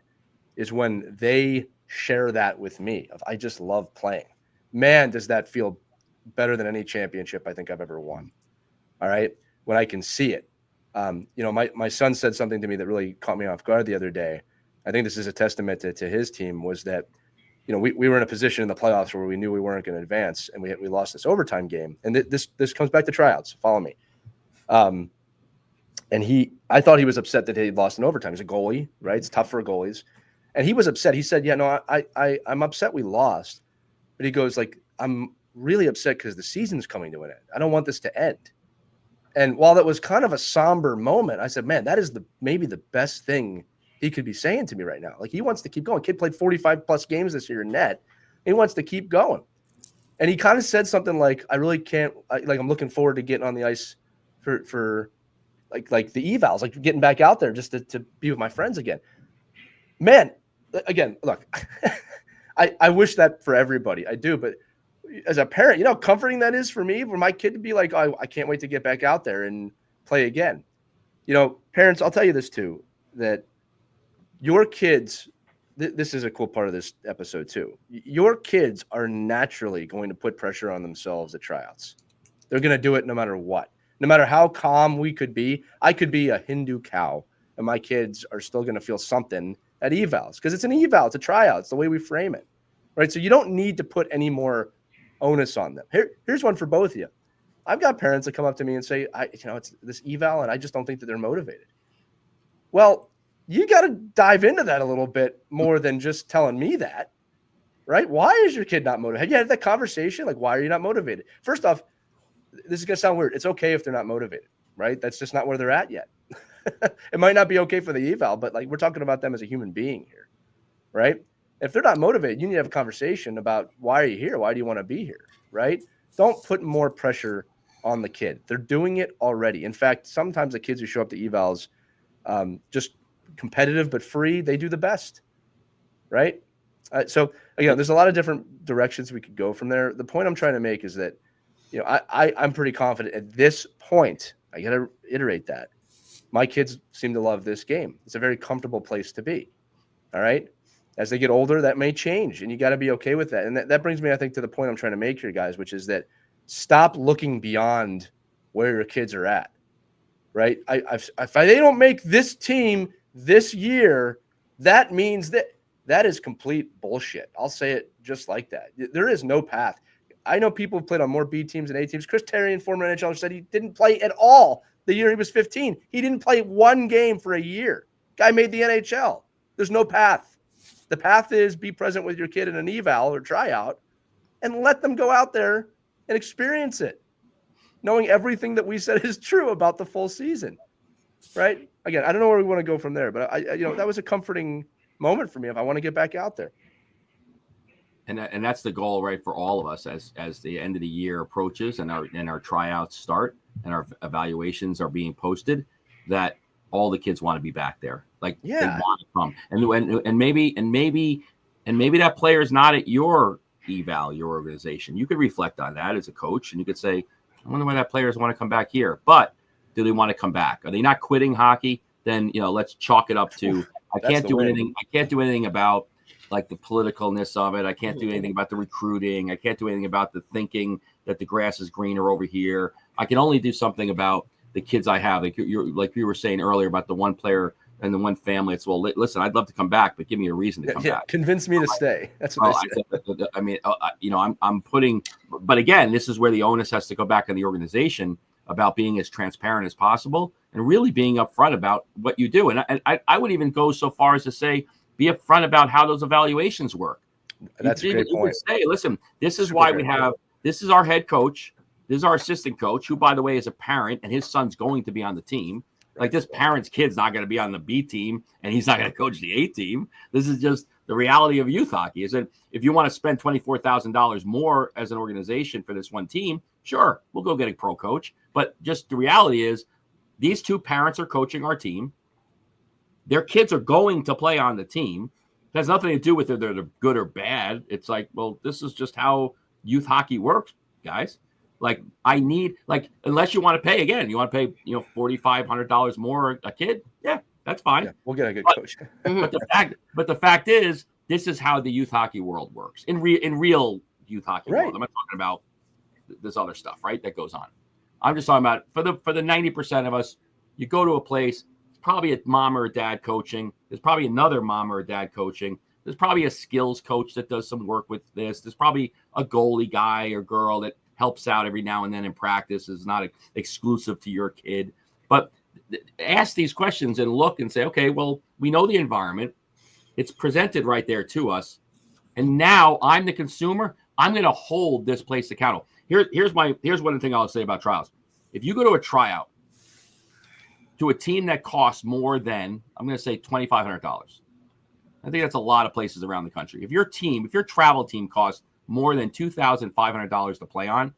is when they share that with me of I just love playing. Man, does that feel better than any championship I think I've ever won. All right. When I can see it. My son said something to me that really caught me off guard the other day. I think this is a testament to his team, was that, we were in a position in the playoffs where we knew we weren't going to advance, and we lost this overtime game. And this comes back to tryouts. Follow me. And I thought he was upset that he lost in overtime. He's a goalie, right? It's tough for goalies. And he was upset. He said, yeah, no, I'm upset we lost. But he goes, like, I'm really upset because the season's coming to an end. I don't want this to end. And while that was kind of a somber moment, I said, man, that is maybe the best thing he could be saying to me right now. Like, he wants to keep going. Kid played 45 plus games this year in net. He wants to keep going. And he kind of said something like, I really can't, I'm looking forward to getting on the ice for like the evals, like getting back out there just to be with my friends again. Man, again, look, I wish that for everybody. I do, but as a parent, how comforting that is for me, for my kid to be like, oh, I can't wait to get back out there and play again. Parents, I'll tell you this too, that your kids, this is a cool part of this episode too. Your kids are naturally going to put pressure on themselves at tryouts. They're going to do it no matter what. No matter how calm we could be. I could be a Hindu cow, and my kids are still going to feel something at evals, because it's an eval, it's a tryout. It's the way we frame it, right? So you don't need to put any more onus on them. Here's one for both of you. I've got parents that come up to me and say, it's this eval, and I just don't think that they're motivated. Well, you got to dive into that a little bit more than just telling me that, right? Why is your kid not motivated? Have you had that conversation? Like, why are you not motivated? First off, this is going to sound weird. It's okay if they're not motivated, right? That's just not where they're at yet. It might not be okay for the eval, but like, we're talking about them as a human being here, right? If they're not motivated, you need to have a conversation about, why are you here? Why do you want to be here, right? Don't put more pressure on the kid. They're doing it already. In fact, sometimes the kids who show up to evals, just competitive but free, they do the best, right? So again, there's a lot of different directions we could go from there. The point I'm trying to make is that, I'm pretty confident at this point. I got to iterate that my kids seem to love this game. It's a very comfortable place to be. All right. As they get older, that may change, and you got to be okay with that. And that brings me, I think, to the point I'm trying to make here, guys, which is that stop looking beyond where your kids are at. Right. If they don't make this team this year, that means that is complete bullshit. I'll say it just like that. There is no path. I know people have played on more B teams and A teams. Chris Therien, former NHLer, said he didn't play at all the year he was 15. He didn't play one game for a year. Guy made the NHL. There's no path. The path is be present with your kid in an eval or tryout and let them go out there and experience it, knowing everything that we said is true about the full season, right? Again, I don't know where we want to go from there, but that was a comforting moment for me if I want to get back out there. And that's the goal, right, for all of us as the end of the year approaches and our tryouts start and our evaluations are being posted, that all the kids want to be back there. Like, they want to come. And maybe that player is not at your eval, your organization. You could reflect on that as a coach, and you could say, I wonder why that players want to come back here. But do they want to come back? Are they not quitting hockey? Then, let's chalk it up to I can't do anything about like the politicalness of it. I can't do anything about the recruiting. I can't do anything about the thinking that the grass is greener over here. I can only do something about the kids I have. Like you were saying earlier about the one player and the one family. It's, well, listen, I'd love to come back, but give me a reason to come back. Convince me to stay. That's what I said. I mean, I'm putting, but again, this is where the onus has to go back on the organization about being as transparent as possible and really being upfront about what you do. And I would even go so far as to say, be upfront about how those evaluations work. That's a great point. You would say, listen, this is why we have, this is our head coach. This is our assistant coach, who, by the way, is a parent, and his son's going to be on the team. Like, this parent's kid's not going to be on the B team, and he's not going to coach the A team. This is just the reality of youth hockey. Is that if you want to spend $24,000 more as an organization for this one team, sure, we'll go get a pro coach. But just the reality is, these two parents are coaching our team. Their kids are going to play on the team. It has nothing to do with whether they're good or bad. It's like, well, this is just how youth hockey works, guys. Like, I need, like, unless you want to pay, again, you want to pay, $4,500 more a kid. Yeah, that's fine. Yeah, we'll get a good coach. but the fact is, this is how the youth hockey world works in real youth hockey world. I'm not talking about this other stuff, right? That goes on. I'm just talking about for the 90% of us, you go to a place, it's probably a mom or a dad coaching. There's probably another mom or a dad coaching. There's probably a skills coach that does some work with this. There's probably a goalie guy or girl that helps out every now and then in practice, is not exclusive to your kid. But ask these questions and look and say, okay, well, we know the environment. It's presented right there to us. And now I'm the consumer. I'm going to hold this place accountable. Here's one thing I'll say about tryouts. If you go to a tryout to a team that costs more than, I'm going to say $2,500. I think that's a lot of places around the country. If your travel team costs more than $2,500 to play on,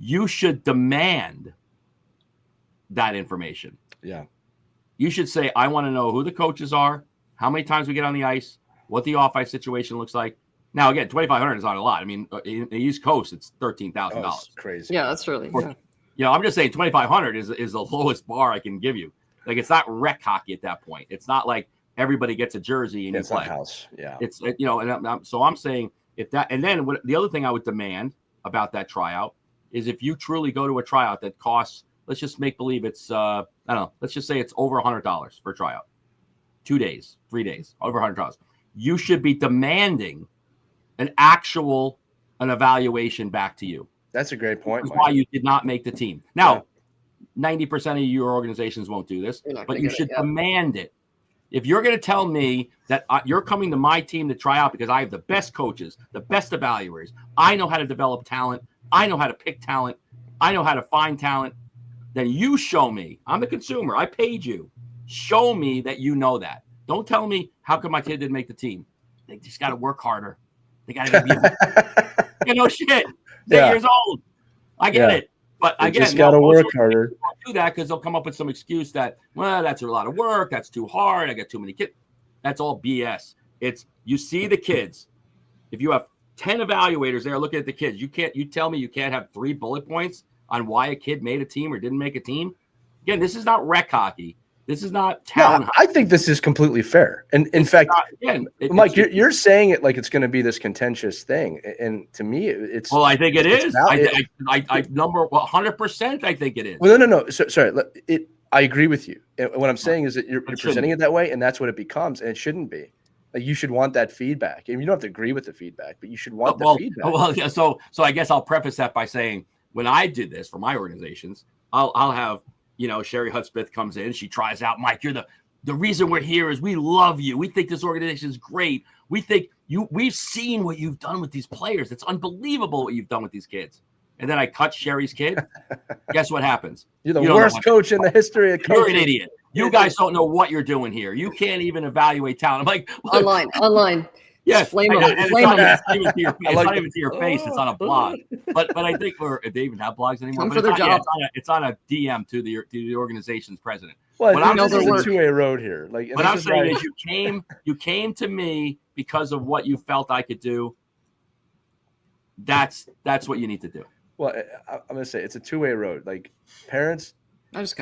you should demand that information. Yeah. You should say, I want to know who the coaches are, how many times we get on the ice, what the off-ice situation looks like. Now, again, $2,500 is not a lot. I mean, in the East Coast, it's $13,000. Oh, crazy. Yeah, that's really, yeah. I'm just saying $2,500 is the lowest bar I can give you. Like, it's not rec hockey at that point. It's not like everybody gets a jersey and you play. House. Yeah. It's, so I'm saying if that, and then the other thing I would demand about that tryout is if you truly go to a tryout that costs, let's just make believe it's, I don't know, let's just say it's over $100 for a tryout, 2 days, 3 days, over $100. You should be demanding an evaluation back to you. That's a great point. That's why you did not make the team. Now, 90% of your organizations won't do this, but you should demand it. If you're going to tell me that you're coming to my team to try out because I have the best coaches, the best evaluators, I know how to develop talent, I know how to pick talent, I know how to find talent, then you show me. I'm the consumer. I paid you. Show me that you know that. Don't tell me, how come my kid didn't make the team? They just got to work harder. They got to get no shit. 8 years old. I get it. But again, just got to work harder. Do that because they'll come up with some excuse that, well, that's a lot of work. That's too hard. I got too many kids. That's all BS. It's, you see the kids. If you have 10 evaluators there looking at the kids, you tell me you can't have 3 bullet points on why a kid made a team or didn't make a team. Again, this is not rec hockey. This is not talent. No, I think this is completely fair. And in fact, Mike, you're saying it like it's going to be this contentious thing. And to me, it's. Well, I think it is. I number 100%. I think it is. Well, no. Sorry. I agree with you. And what I'm saying is that you're presenting it that way, and that's what it becomes. And it shouldn't be. Like, you should want that feedback. And you don't have to agree with the feedback, but you should want the feedback. Well, yeah. So I guess I'll preface that by saying, when I did this for my organizations, I'll have, Sheri Hudspeth comes in, she tries out, Mike, you're the reason we're here is we love you. We think this organization is great. We think we've seen what you've done with these players. It's unbelievable what you've done with these kids. And then I cut Sheri's kid. Guess what happens? You're the worst coach in the history of coaching. You're an idiot. You guys don't know what you're doing here. You can't even evaluate talent. I'm like, online. Yes, flame them. It's not even to your face. It's on a blog. But I think if they even have blogs anymore. For their job. It's on a DM to the organization's president. Well, I'm just a 2-way road here. Like, what I'm saying is, you came to me because of what you felt I could do. That's what you need to do. Well, I'm going to say it's a 2-way road. Like, parents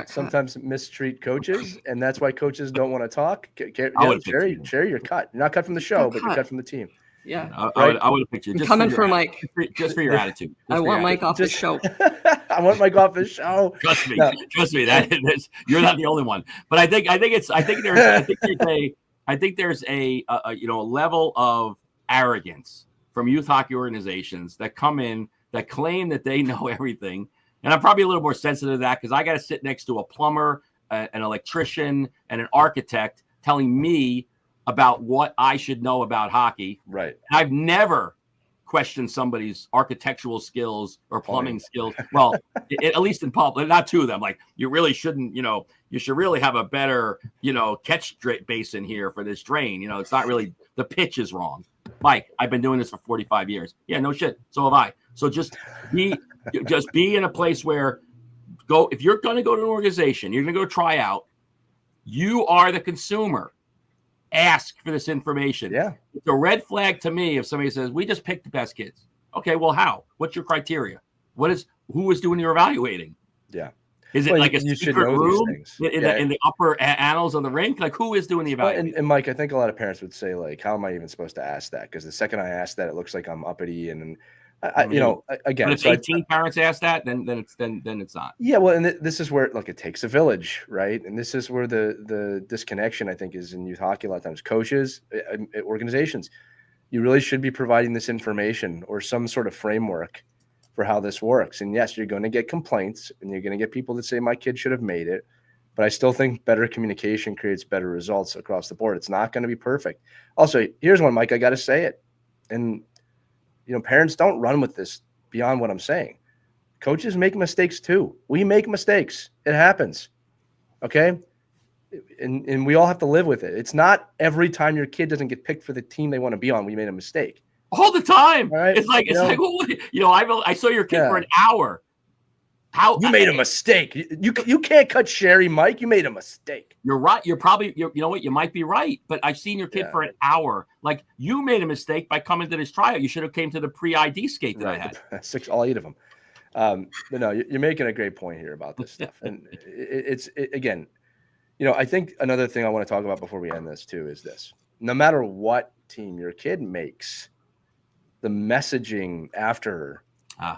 sometimes mistreat coaches, and that's why coaches don't want to talk. Sheri, you're cut. You're not cut from the show, but you're cut from the team. Yeah, I would have picked you. Just coming for Mike. Just for your attitude. I want Mike off the show. I want Mike off his show. Trust me, No. trust me. That is, you're not the only one. But I think there's a level of arrogance from youth hockey organizations that come in that claim that they know everything. And I'm probably a little more sensitive to that because I got to sit next to a plumber, an electrician, and an architect telling me about what I should know about hockey. Right. I've never questioned somebody's architectural skills or plumbing skills. Well, at least in public, not to them. Like, you really shouldn't, you should really have a better, catch basin here for this drain. It's not really, the pitch is wrong. Mike, I've been doing this for 45 years. Yeah, no shit. So have I. So just be in a place where if you're going to go to an organization, you're going to go try out, you are the consumer. Ask for this information. Yeah. It's a red flag to me if somebody says, we just picked the best kids. Okay, well, how? What's your criteria? Who is doing your evaluating? Yeah. Is it like a secret room in the upper annals of the rink? Like, who is doing the evaluation? And Mike, I think a lot of parents would say, like, how am I even supposed to ask that? Because the second I ask that, it looks like I'm uppity and again, but if 18 parents ask that, then it's not. Yeah, well, and this is where it takes a village, right? And this is where the disconnection, I think, is in youth hockey a lot of times. Coaches, organizations, you really should be providing this information or some sort of framework for how this works. And yes, you're going to get complaints and you're going to get people that say my kid should have made it, but I still think better communication creates better results across the board. It's not going to be perfect. Also, here's one, Mike, I got to say it. And parents, don't run with this beyond what I'm saying. Coaches make mistakes too. We make mistakes. It happens. Okay. And we all have to live with it. It's not every time your kid doesn't get picked for the team they want to be on, we made a mistake. All the time. Right? It's like, I saw your kid for an hour. How you made a mistake. You can't cut Sheri, Mike. You made a mistake. You're right. You're you know what? You might be right. But I've seen your kid for an hour. Like, you made a mistake by coming to this tryout. You should have came to the pre-ID skate that I had. All 8 of them. But no, you're making a great point here about this stuff. And again, I think another thing I want to talk about before we end this too is this. No matter what team your kid makes, the messaging after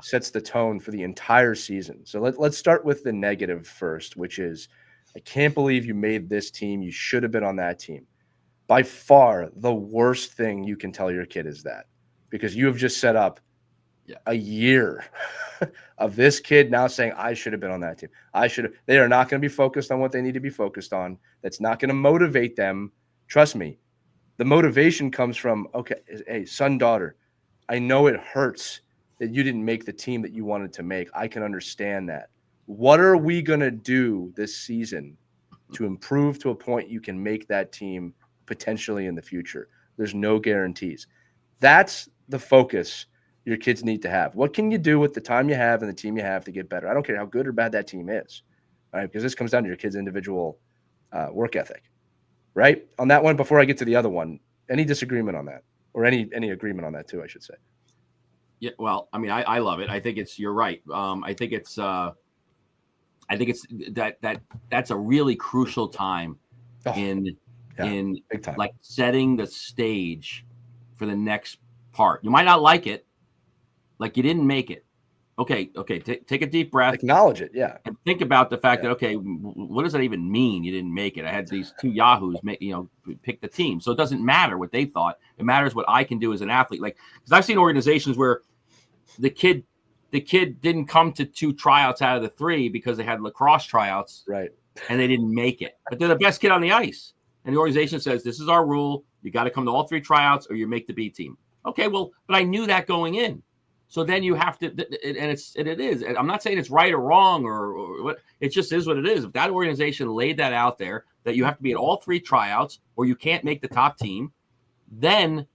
sets the tone for the entire season. So let's start with the negative first, which is, I can't believe you made this team. You should have been on that team. By far, the worst thing you can tell your kid is that, because you have just set up a year of this kid now saying, I should have been on that team. They are not going to be focused on what they need to be focused on. That's not going to motivate them. Trust me. The motivation comes from, okay, hey, son, daughter, I know it hurts that you didn't make the team that you wanted to make. I can understand that. What are we going to do this season to improve to a point you can make that team potentially in the future? There's no guarantees. That's the focus your kids need to have. What can you do with the time you have and the team you have to get better? I don't care how good or bad that team is, right? Because this comes down to your kid's individual work ethic, right? On that one, before I get to the other one, any disagreement on that, or any agreement on that too, I should say. Yeah, well, I mean, I love it. I think you're right. I think it's that's a really crucial time in big time. Like setting the stage for the next part. You might not like it, like you didn't make it. Okay, take a deep breath, acknowledge it, and think about the fact that, okay, what does that even mean? You didn't make it. I had these 2 yahoos pick the team, so it doesn't matter what they thought. It matters what I can do as an athlete. Like, because I've seen organizations where the kid didn't come to 2 tryouts out of the 3 because they had lacrosse tryouts, right? And they didn't make it, but they're the best kid on the ice, and the organization says, this is our rule. You got to come to all 3 tryouts, or you make the B team. Okay, well, but I knew that going in. So then you have to, and it is. I'm not saying it's right or wrong or what. It just is what it is. If that organization laid that out there, that you have to be at all 3 tryouts or you can't make the top team, then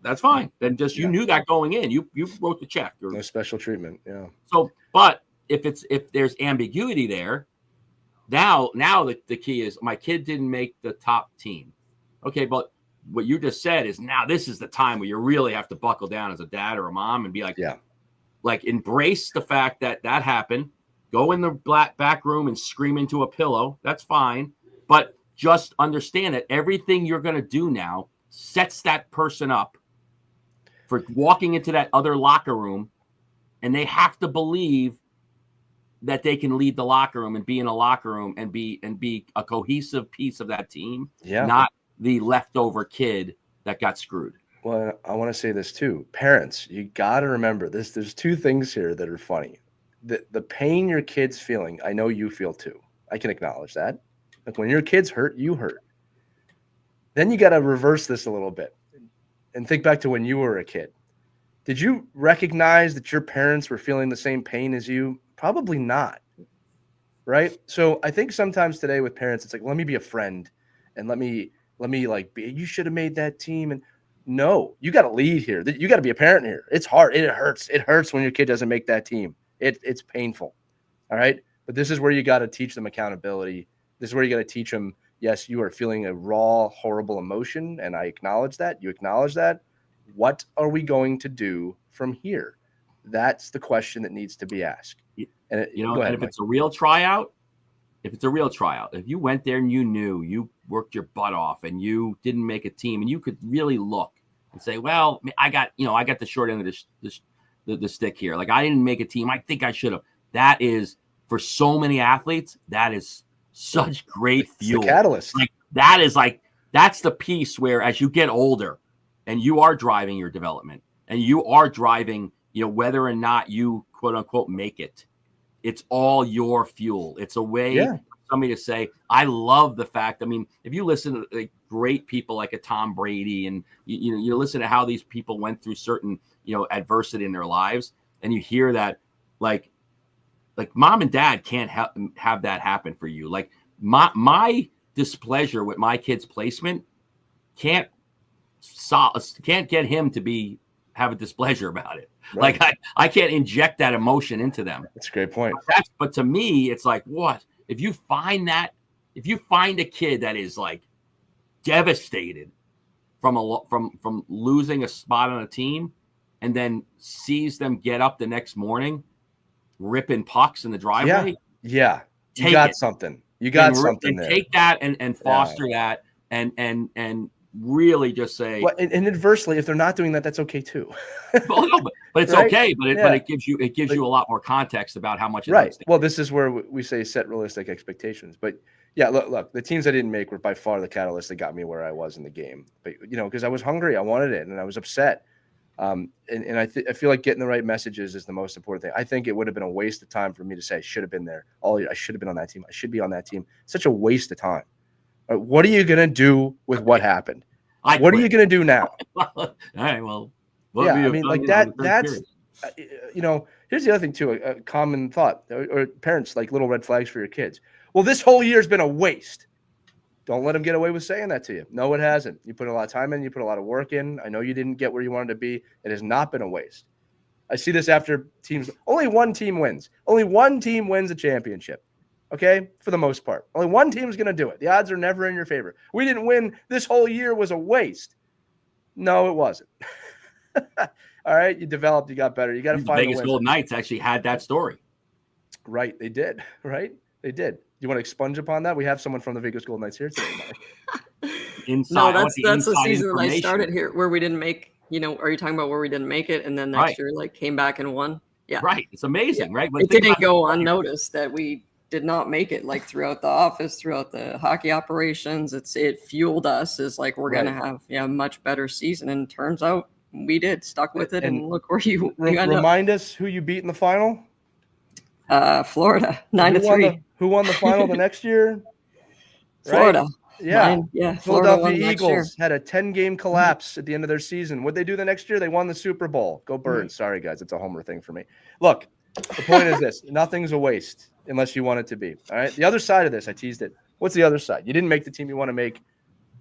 that's fine. Then just you knew that going in. You wrote the check. No special treatment. Yeah. So, but if there's ambiguity there, now the key is, my kid didn't make the top team. Okay, but what you just said is, now this is the time where you really have to buckle down as a dad or a mom and be like, like, embrace the fact that happened. Go in the back room and scream into a pillow. That's fine. But just understand that everything you're going to do now sets that person up for walking into that other locker room, and they have to believe that they can lead the locker room and be in a locker room and be a cohesive piece of that team, not the leftover kid that got screwed. Well, I want to say this too. Parents, you got to remember this. There's two things here that are funny. The pain your kid's feeling, I know you feel too. I can acknowledge that. Like when your kid's hurt, you hurt. Then you got to reverse this a little bit and think back to when you were a kid. Did you recognize that your parents were feeling the same pain as you? Probably not. Right? So I think sometimes today with parents, it's like, let me be a friend and let me like be, you should have made that team. And no, you got to lead here. You got to be a parent here. It's hard. It hurts. It hurts when your kid doesn't make that team. It's painful. All right. But this is where you got to teach them accountability. This is where you got to teach them, yes, you are feeling a raw, horrible emotion. And I acknowledge that. You acknowledge that. What are we going to do from here? That's the question that needs to be asked. And and if it's a real tryout, if you went there and you knew you worked your butt off and you didn't make a team and you could really look and say, well, I got the short end of the stick here. Like I didn't make a team. I think I should have. That is for so many athletes. That is such great fuel. It's the catalyst. That's the piece where as you get older and you are driving your development and you are driving, whether or not you quote unquote make it. It's all your fuel. It's a way for somebody to say, I love the fact. I mean, if you listen to great people like a Tom Brady and you listen to how these people went through certain, adversity in their lives and you hear that like mom and dad can't have that happen for you. Like my displeasure with my kid's placement can't get him to have a displeasure about it. Right. Like I can't inject that emotion into them. That's a great point. But to me, it's like, what if you find a kid that is like devastated from losing a spot on a team, and then sees them get up the next morning, ripping pucks in the driveway. Yeah. You got something. You got something there. Take that and foster that and really just say. Well, and adversely, if they're not doing that, that's okay too. Well, no, but it's right? Okay. But it gives you a lot more context about how much. Right. Well, this is where we say set realistic expectations. But yeah, look, the teams I didn't make were by far the catalyst that got me where I was in the game. But because I was hungry, I wanted it, and I was upset. And I feel like getting the right messages is the most important thing. I think it would have been a waste of time for me to say I should have been there all year. I should have been on that team. I should be on that team. Such a waste of time. What are you going to do with what happened? What are you going to do now? All right, well, yeah, I mean, like that. That's here's the other thing too. A common thought, or parents like little red flags for your kids. Well, this whole year's been a waste. Don't let them get away with saying that to you. No, it hasn't. You put a lot of time in. You put a lot of work in. I know you didn't get where you wanted to be. It has not been a waste. I see this after teams. Only one team wins. Only one team wins a championship. Okay, for the most part. Only one team's going to do it. The odds are never in your favor. We didn't win. This whole year was a waste. No, it wasn't. All right, you developed. You got better. You got to find the Vegas Golden Knights actually had that story. Right, they did. Right, they did. You want to expunge upon that? We have someone from the Vegas Golden Knights here today, Mike. No, that's the season that I started here where we didn't make. Are you talking about where we didn't make it and then next year came back and won? Yeah, right. It's amazing, right? But it didn't go unnoticed that we did not make it throughout the office, throughout the hockey operations. It fueled us as we're going to have a much better season. And turns out we did stuck with it. And look where you remind us who you beat in the final. Florida 9-3. Who won the final the next year? Florida. Right? Yeah. Florida Philadelphia Eagles had a 10-game collapse at the end of their season. What'd they do the next year? They won the Super Bowl. Go Birds. Sorry, guys. It's a homer thing for me. Look, the point is this. Nothing's a waste unless you want it to be. All right. The other side of this, I teased it. What's the other side? You didn't make the team you want to make.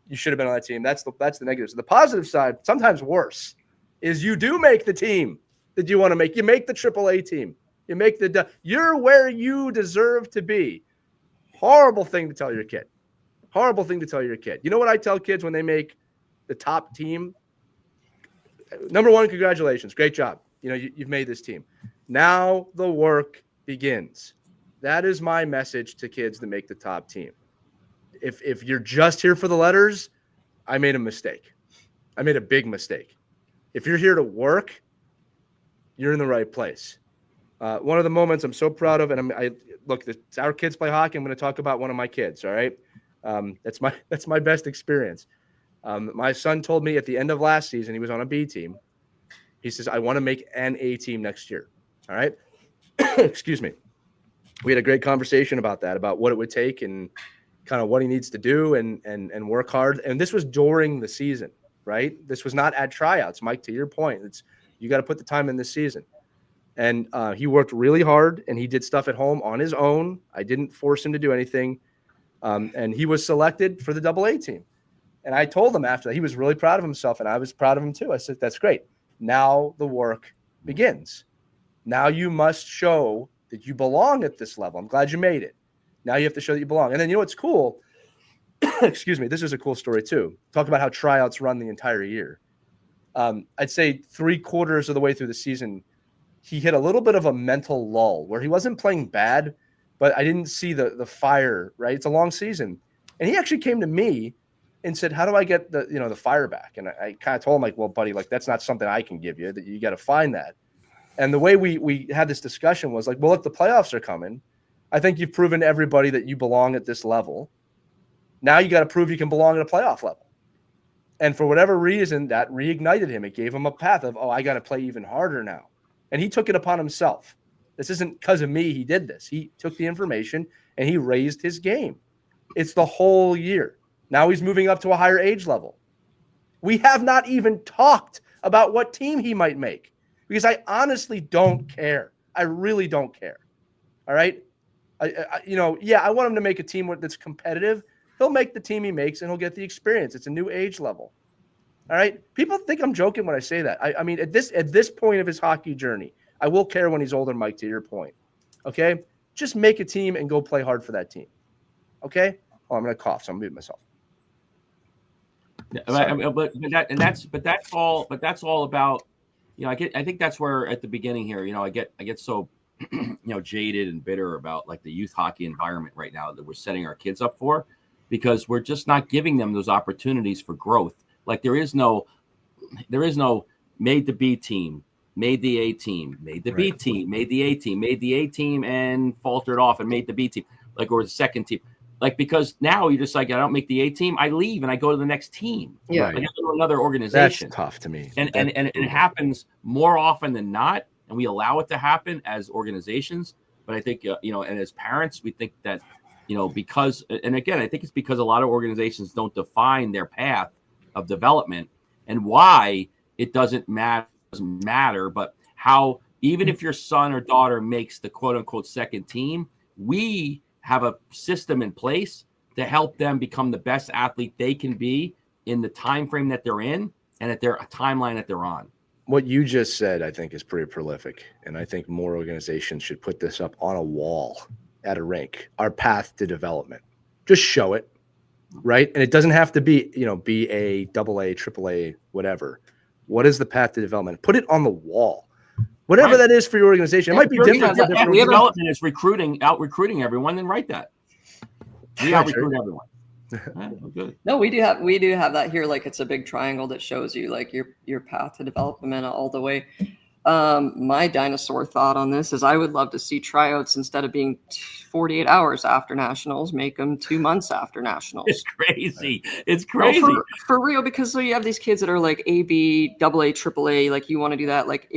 You should have been on that team. That's the negative. So the positive side, sometimes worse, is you do make the team that you want to make. You make the AAA team. You make you're where you deserve to be. Horrible thing to tell your kid. Horrible thing to tell your kid. You know what I tell kids when they make the top team? Number one, congratulations. Great job. You've made this team. Now the work begins. That is my message to kids that make the top team. If you're just here for the letters, I made a mistake. I made a big mistake. If you're here to work, you're in the right place. One of the moments I'm so proud of, and look, it's our kids play hockey. I'm going to talk about one of my kids. All right. That's my best experience. My son told me at the end of last season, he was on a B team. He says, I want to make an A team next year. All right. Excuse me. We had a great conversation about that, about what it would take and kind of what he needs to do and work hard. And this was during the season, right? This was not at tryouts. Mike, to your point, you got to put the time in this season. And he worked really hard and he did stuff at home on his own. I didn't force him to do anything. And he was selected for the AA team. And I told him after that, he was really proud of himself. And I was proud of him too. I said, that's great. Now the work begins. Now you must show that you belong at this level. I'm glad you made it. Now you have to show that you belong. And then, you know what's cool? Excuse me. This is a cool story too. Talk about how tryouts run the entire year. I'd say 3/4 of the way through the season, he hit a little bit of a mental lull where he wasn't playing bad, but I didn't see the fire, right? It's a long season. And he actually came to me and said, how do I get the fire back? And I kind of told him, like, well, buddy, like, that's not something I can give you, that you got to find that. And the way we had this discussion was like, well, look, the playoffs are coming. I think you've proven to everybody that you belong at this level. Now you got to prove you can belong at a playoff level. And for whatever reason, that reignited him. It gave him a path of, I got to play even harder now. And he took it upon himself. This isn't because of me he did this. He took the information and he raised his game. It's the whole year. Now he's moving up to a higher age level. We have not even talked about what team he might make because I honestly don't care. I really don't care. All right? I want him to make a team that's competitive. He'll make the team he makes and he'll get the experience. It's a new age level. All right? People think I'm joking when I say that. I mean, at this point of his hockey journey, I will care when he's older, Mike, to your point. Okay? Just make a team and go play hard for that team. Okay? Oh, I'm going to cough, so I'm muting myself. But that's all about, I think that's where at the beginning here, I get so jaded and bitter about like the youth hockey environment right now that we're setting our kids up for, because we're just not giving them those opportunities for growth. Like there is no made the B team, made the A team, made the B team, made the A team, made the A team and faltered off and made the B team, or the second team. Like, because now you're just like, I don't make the A team, I leave and I go to the next team. Yeah. I go to another organization. That's tough to me. And it happens more often than not. And we allow it to happen as organizations. But I think, and as parents, we think that, because, and again, I think it's because a lot of organizations don't define their path of development and why it doesn't matter, but how, even if your son or daughter makes the quote unquote second team, we have a system in place to help them become the best athlete they can be in the time frame that they're in and at their timeline that they're on. What you just said, I think, is pretty prolific. And I think more organizations should put this up on a wall at a rink, our path to development. Just show it, right? And it doesn't have to be, BA, AA, AAA, whatever. What is the path to development? Put it on the wall. Whatever that is for your organization. It might be different. Development is out recruiting everyone, then write that. We out recruit everyone. Good. No, we do have that here. Like it's a big triangle that shows you like your path to development all the way. My dinosaur thought on this is I would love to see tryouts instead of being 48 hours after nationals, make them 2 months after nationals. It's crazy. It's crazy. No, for real, because so you have these kids that are like AB, AA, AAA, like you want to do that. Like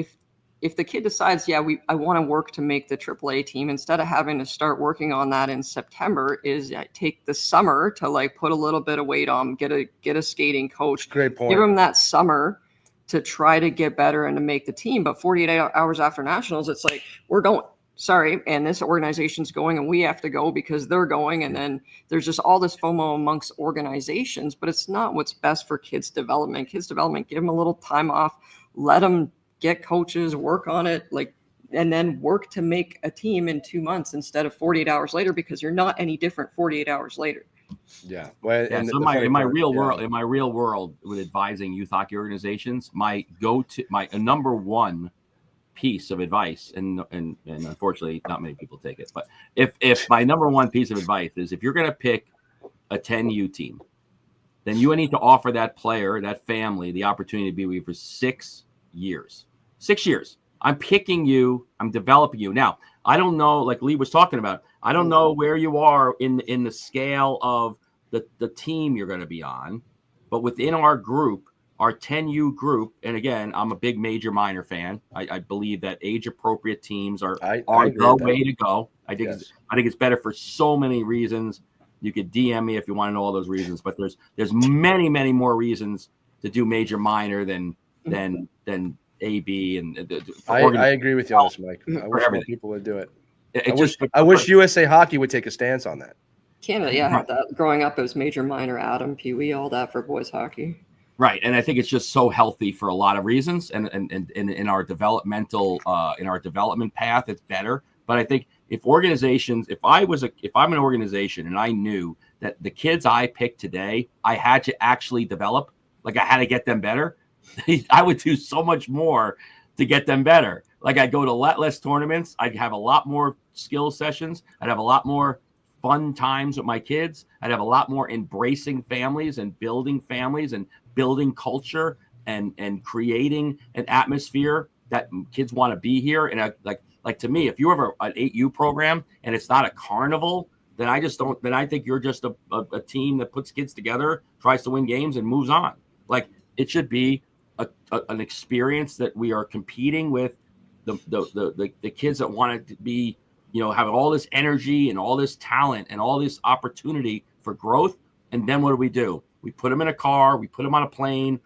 if the kid decides, I want to work to make the AAA team, instead of having to start working on that in September, is take the summer to like put a little bit of weight on, get a skating coach. Great point. Give them that summer to try to get better and to make the team. But 48 hours after nationals, it's like, we're going, sorry, and this organization's going and we have to go because they're going. And then there's just all this FOMO amongst organizations, but it's not what's best for kids' development. Kids' development, give them a little time off, let them get coaches, work on it, and then work to make a team in 2 months instead of 48 hours later, because you're not any different 48 hours later. Yeah. Well, yeah. So in my real world with advising youth hockey organizations, my number one piece of advice, and unfortunately not many people take it, but if my number one piece of advice is, if you're going to pick a 10U team, then you need to offer that player, that family, the opportunity to be with you for 6 years. 6 years. I'm picking you. I'm developing you. Now, I don't know, like Lee was talking about, I don't know where you are in the scale of the team you're going to be on, but within our group, our 10U group, and again, I'm a big major minor fan. I believe that age appropriate teams are the way to go. I think it's better for so many reasons. You could DM me if you want to know all those reasons, but there's many, many more reasons to do major minor than AB and I agree with you on this, Mike. I wish more people would do it. I wish USA Hockey would take a stance on that. Canada, yeah, had that growing up. It was major, minor, Adam, Pee Wee, all that for boys hockey. Right, and I think it's just so healthy for a lot of reasons, and in our developmental in our development path, it's better. But I think if I'm an organization and I knew that the kids I picked today, I had to actually develop, like I had to get them better, I would do so much more to get them better. Like I'd go to a lot less tournaments. I'd have a lot more skill sessions. I'd have a lot more fun times with my kids. I'd have a lot more embracing families and building culture and creating an atmosphere that kids want to be here. And like to me, if you have an 8U program and it's not a carnival, then I think you're just a team that puts kids together, tries to win games and moves on. Like it should be an experience that we are competing with the kids that want to be, have all this energy and all this talent and all this opportunity for growth. And then what do? We put them in a car, we put them on a plane,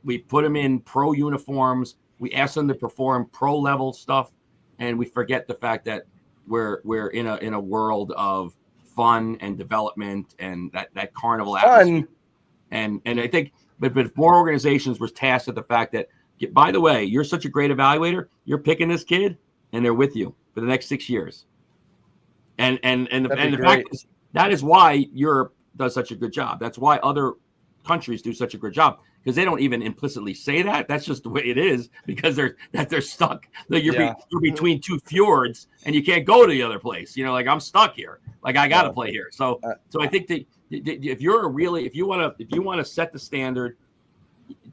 we put them in pro uniforms, we ask them to perform pro level stuff, and we forget the fact that we're in a world of fun and development and that carnival atmosphere. And I think, but if more organizations were tasked with the fact that, by the way, you're such a great evaluator, you're picking this kid, and they're with you for the next 6 years. And the fact is, that is why Europe does such a good job. That's why other countries do such a good job, because they don't even implicitly say that. That's just the way it is, because they're stuck. You're between two fjords and you can't go to the other place. Like I'm stuck here. Like I got to play here. So I think that if you want to set the standard,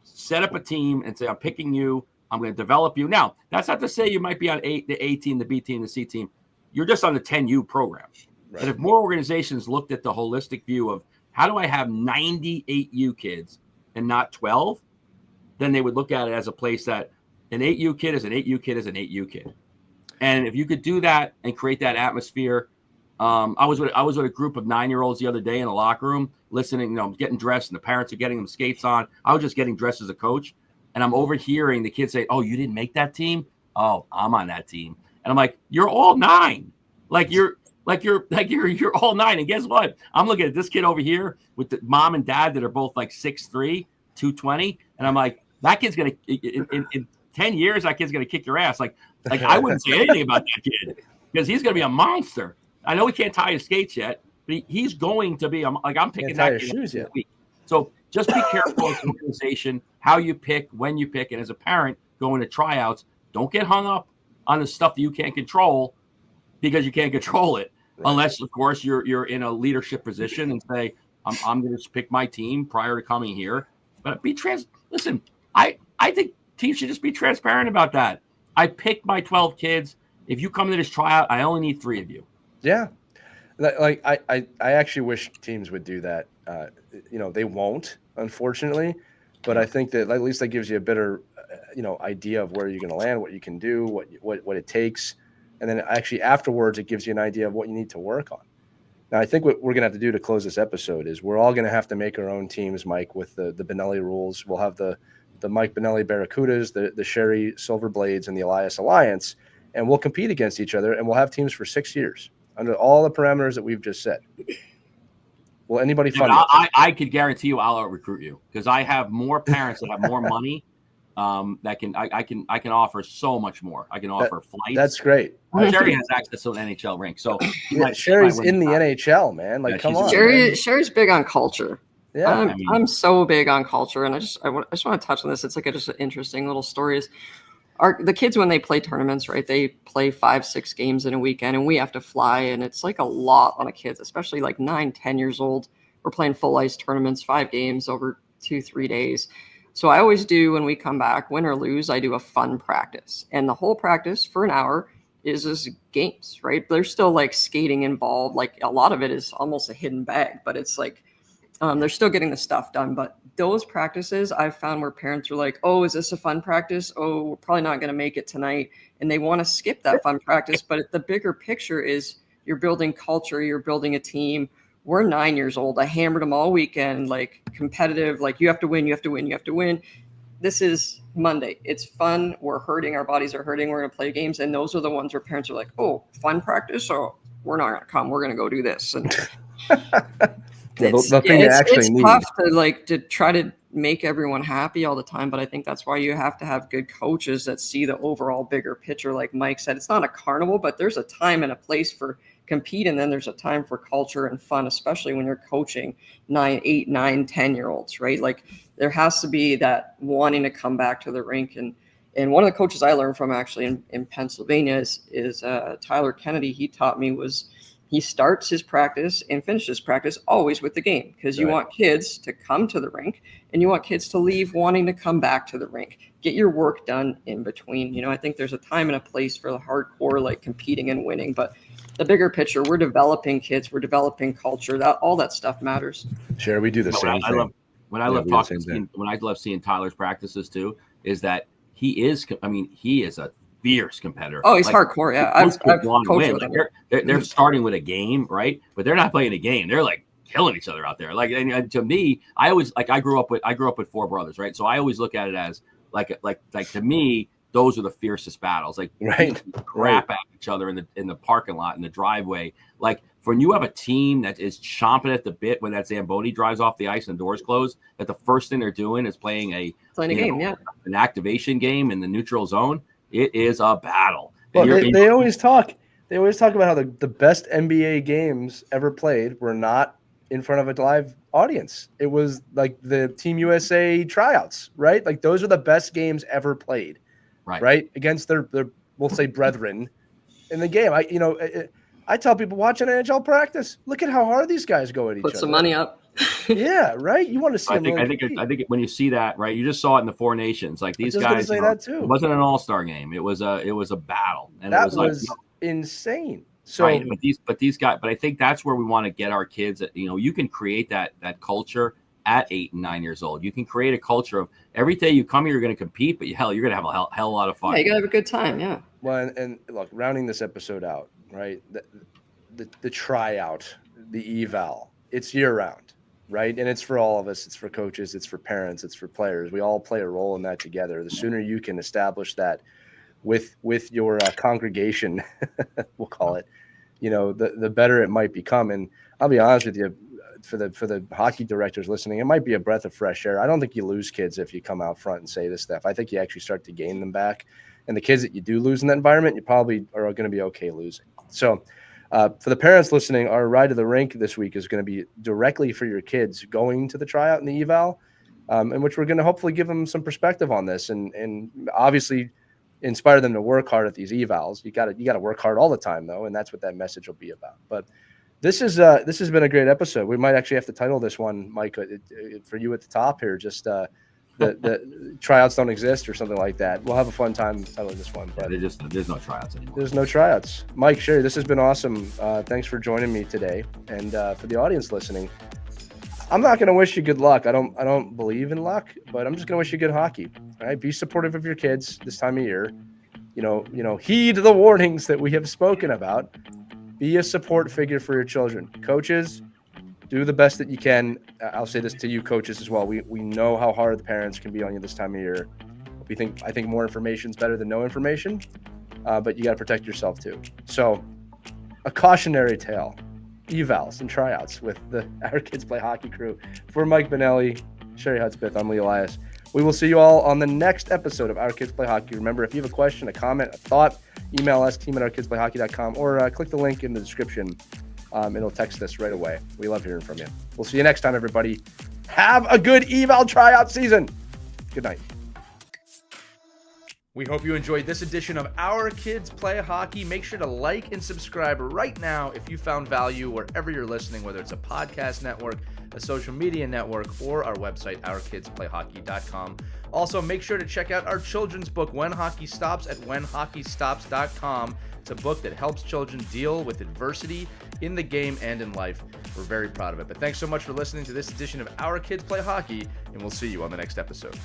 set up a team and say, I'm picking you, I'm going to develop you. Now, that's not to say you might be on the A team, the B team, the C team. You're just on the 10U program. Right. But if more organizations looked at the holistic view of how do I have 98U kids and not 12, then they would look at it as a place that an 8U kid is an 8U kid is an 8U kid. And if you could do that and create that atmosphere, I was with a group of 9-year-olds the other day in a locker room listening, getting dressed, and the parents are getting them skates on. I was just getting dressed as a coach, and I'm overhearing the kids say, "Oh, you didn't make that team? Oh, I'm on that team." And I'm like, "You're all 9. You're all 9." And guess what? I'm looking at this kid over here with the mom and dad that are both like 6'3", 220, and I'm like, that kid's gonna in 10 years, that kid's gonna kick your ass. Like I wouldn't say anything about that kid because he's gonna be a monster. I know he can't tie his skates yet, but he's going to be I'm picking that kid shoes yet. Week. So just be careful as an organization, how you pick, when you pick, and as a parent going to tryouts, don't get hung up on the stuff that you can't control because you can't control it. Right. Unless, of course, you're in a leadership position and say, I'm going to pick my team prior to coming here. But listen, I think teams should just be transparent about that. I picked my 12 kids. If you come to this tryout, I only need 3 of you. Yeah. Like I actually wish teams would do that. They won't, unfortunately, but I think that at least that gives you a better, idea of where you're going to land, what you can do, what it takes. And then actually afterwards, it gives you an idea of what you need to work on. Now, I think what we're going to have to do to close this episode is we're all going to have to make our own teams, Mike, with the Bonelli rules. We'll have the Mike Bonelli Barracudas, the Sheri Silver Blades, and the Elias Alliance, and we'll compete against each other, and we'll have teams for 6 years under all the parameters that we've just said. Will anybody fund it? I could guarantee you I'll recruit you because I have more parents that have more money that I can offer so much more. I can offer flights. That's great. Sheri has access to an NHL rink, so Sheri's in the NHL, man. Like, come on. Sheri's big on culture. Yeah, I'm so big on culture, and I just want to touch on this. It's like just an interesting little stories. The kids, when they play tournaments, right? They play 5-6 games in a weekend, and we have to fly, and it's like a lot on the kids, especially like 9-10 years old. We're playing full ice tournaments, 5 games over 2-3 days. So I always do, when we come back, win or lose, I do a fun practice. And the whole practice for an hour is games, right? There's still like skating involved. Like a lot of it is almost a hidden bag, but it's like they're still getting the stuff done. But those practices I've found where parents are like, oh, is this a fun practice? Oh, we're probably not going to make it tonight. And they want to skip that fun practice. But the bigger picture is you're building culture, you're building a team. We're 9 years old. I hammered them all weekend, like competitive, like you have to win, you have to win, you have to win. This is Monday. It's fun. We're hurting. Our bodies are hurting. We're going to play games. And those are the ones where parents are like, oh, fun practice? So we're not going to come. We're going to go do this. And it's tough to try to make everyone happy all the time. But I think that's why you have to have good coaches that see the overall bigger picture. Like Mike said, it's not a carnival, but there's a time and a place for compete, and then there's a time for culture and fun, especially when you're coaching 9, 8, 9, 10-year-olds, right? Like there has to be that wanting to come back to the rink. And one of the coaches I learned from actually in Pennsylvania is Tyler Kennedy. He taught me he starts his practice and finishes practice always with the game, because you want kids to come to the rink and you want kids to leave wanting to come back to the rink. Get your work done in between. I think there's a time and a place for the hardcore, like competing and winning, but the bigger picture, we're developing kids, we're developing culture. All that stuff matters. Sure, we do the same thing. When I love seeing Tyler's practices too, is that he is a fierce competitor. Oh, he's hardcore. Yeah, I've coached with him. They're starting with a game, right? But they're not playing a game. They're like killing each other out there. Like, and to me, I always I grew up with 4 brothers, right? So I always look at it as like to me, those are the fiercest battles. Like crap at each other in the parking lot, in the driveway. Like when you have a team that is chomping at the bit when that Zamboni drives off the ice and the doors close, that the first thing they're doing is playing a game, an activation game in the neutral zone. It is a battle. Well, they always talk about how the best NBA games ever played were not in front of a live audience. It was like the Team USA tryouts, right? Like those are the best games ever played. Right, against their we'll say brethren in the game. I tell people watching NHL practice, look at how hard these guys go at each other. Put some money up. Yeah, right. You want to see. I think when you see that, right, you just saw it in the 4 Nations. Like these guys, that too. It wasn't an all-star game. It was a battle, and that it was insane. So, right, but these guys. But I think that's where we want to get our kids. You can create that culture at 8 and 9 years old. You can create a culture of every day you come here, you're going to compete, but you're going to have a hell of a lot of fun. Yeah, you got to have a good time. Yeah. Well, and look, rounding this episode out, right? The tryout, the eval, it's year round, right? And it's for all of us. It's for coaches. It's for parents. It's for players. We all play a role in that together. The sooner you can establish that with your congregation, we'll call it, the better it might become. And I'll be honest with you, for the hockey directors listening, it might be a breath of fresh air. I don't think you lose kids if you come out front and say this stuff. I think you actually start to gain them back. And the kids that you do lose in that environment, you probably are going to be okay losing. So for the parents listening, our ride to the rink this week is going to be directly for your kids going to the tryout and the eval, in which we're going to hopefully give them some perspective on this and obviously inspire them to work hard at these evals. You got to work hard all the time though, and that's what that message will be about. But this has been a great episode. We might actually have to title this one, Mike, for you at the top here, just the tryouts don't exist or something like that. We'll have a fun time titling this one. But there's no tryouts anymore. There's no tryouts. Mike, Sheri, this has been awesome. Thanks for joining me today. And for the audience listening, I'm not going to wish you good luck. I don't believe in luck, but I'm just going to wish you good hockey. All right, be supportive of your kids this time of year. Heed the warnings that we have spoken about. Be a support figure for your children. Coaches, do the best that you can. I'll say this to you coaches as well. We know how hard the parents can be on you this time of year. I think more information is better than no information, but you got to protect yourself too. So a cautionary tale, evals and tryouts with Our Kids Play Hockey crew. For Mike Bonelli, Sheri Hudspeth, I'm Lee Elias. We will see you all on the next episode of Our Kids Play Hockey. Remember, if you have a question, a comment, a thought, email us, team@ourkidsplayhockey.com, or click the link in the description. It'll text us right away. We love hearing from you. We'll see you next time, everybody. Have a good eval tryout season. Good night. We hope you enjoyed this edition of Our Kids Play Hockey. Make sure to like and subscribe right now if you found value wherever you're listening, whether it's a podcast network, a social media network, or our website, ourkidsplayhockey.com. Also, make sure to check out our children's book, When Hockey Stops, at whenhockeystops.com. It's a book that helps children deal with adversity in the game and in life. We're very proud of it. But thanks so much for listening to this edition of Our Kids Play Hockey, and we'll see you on the next episode.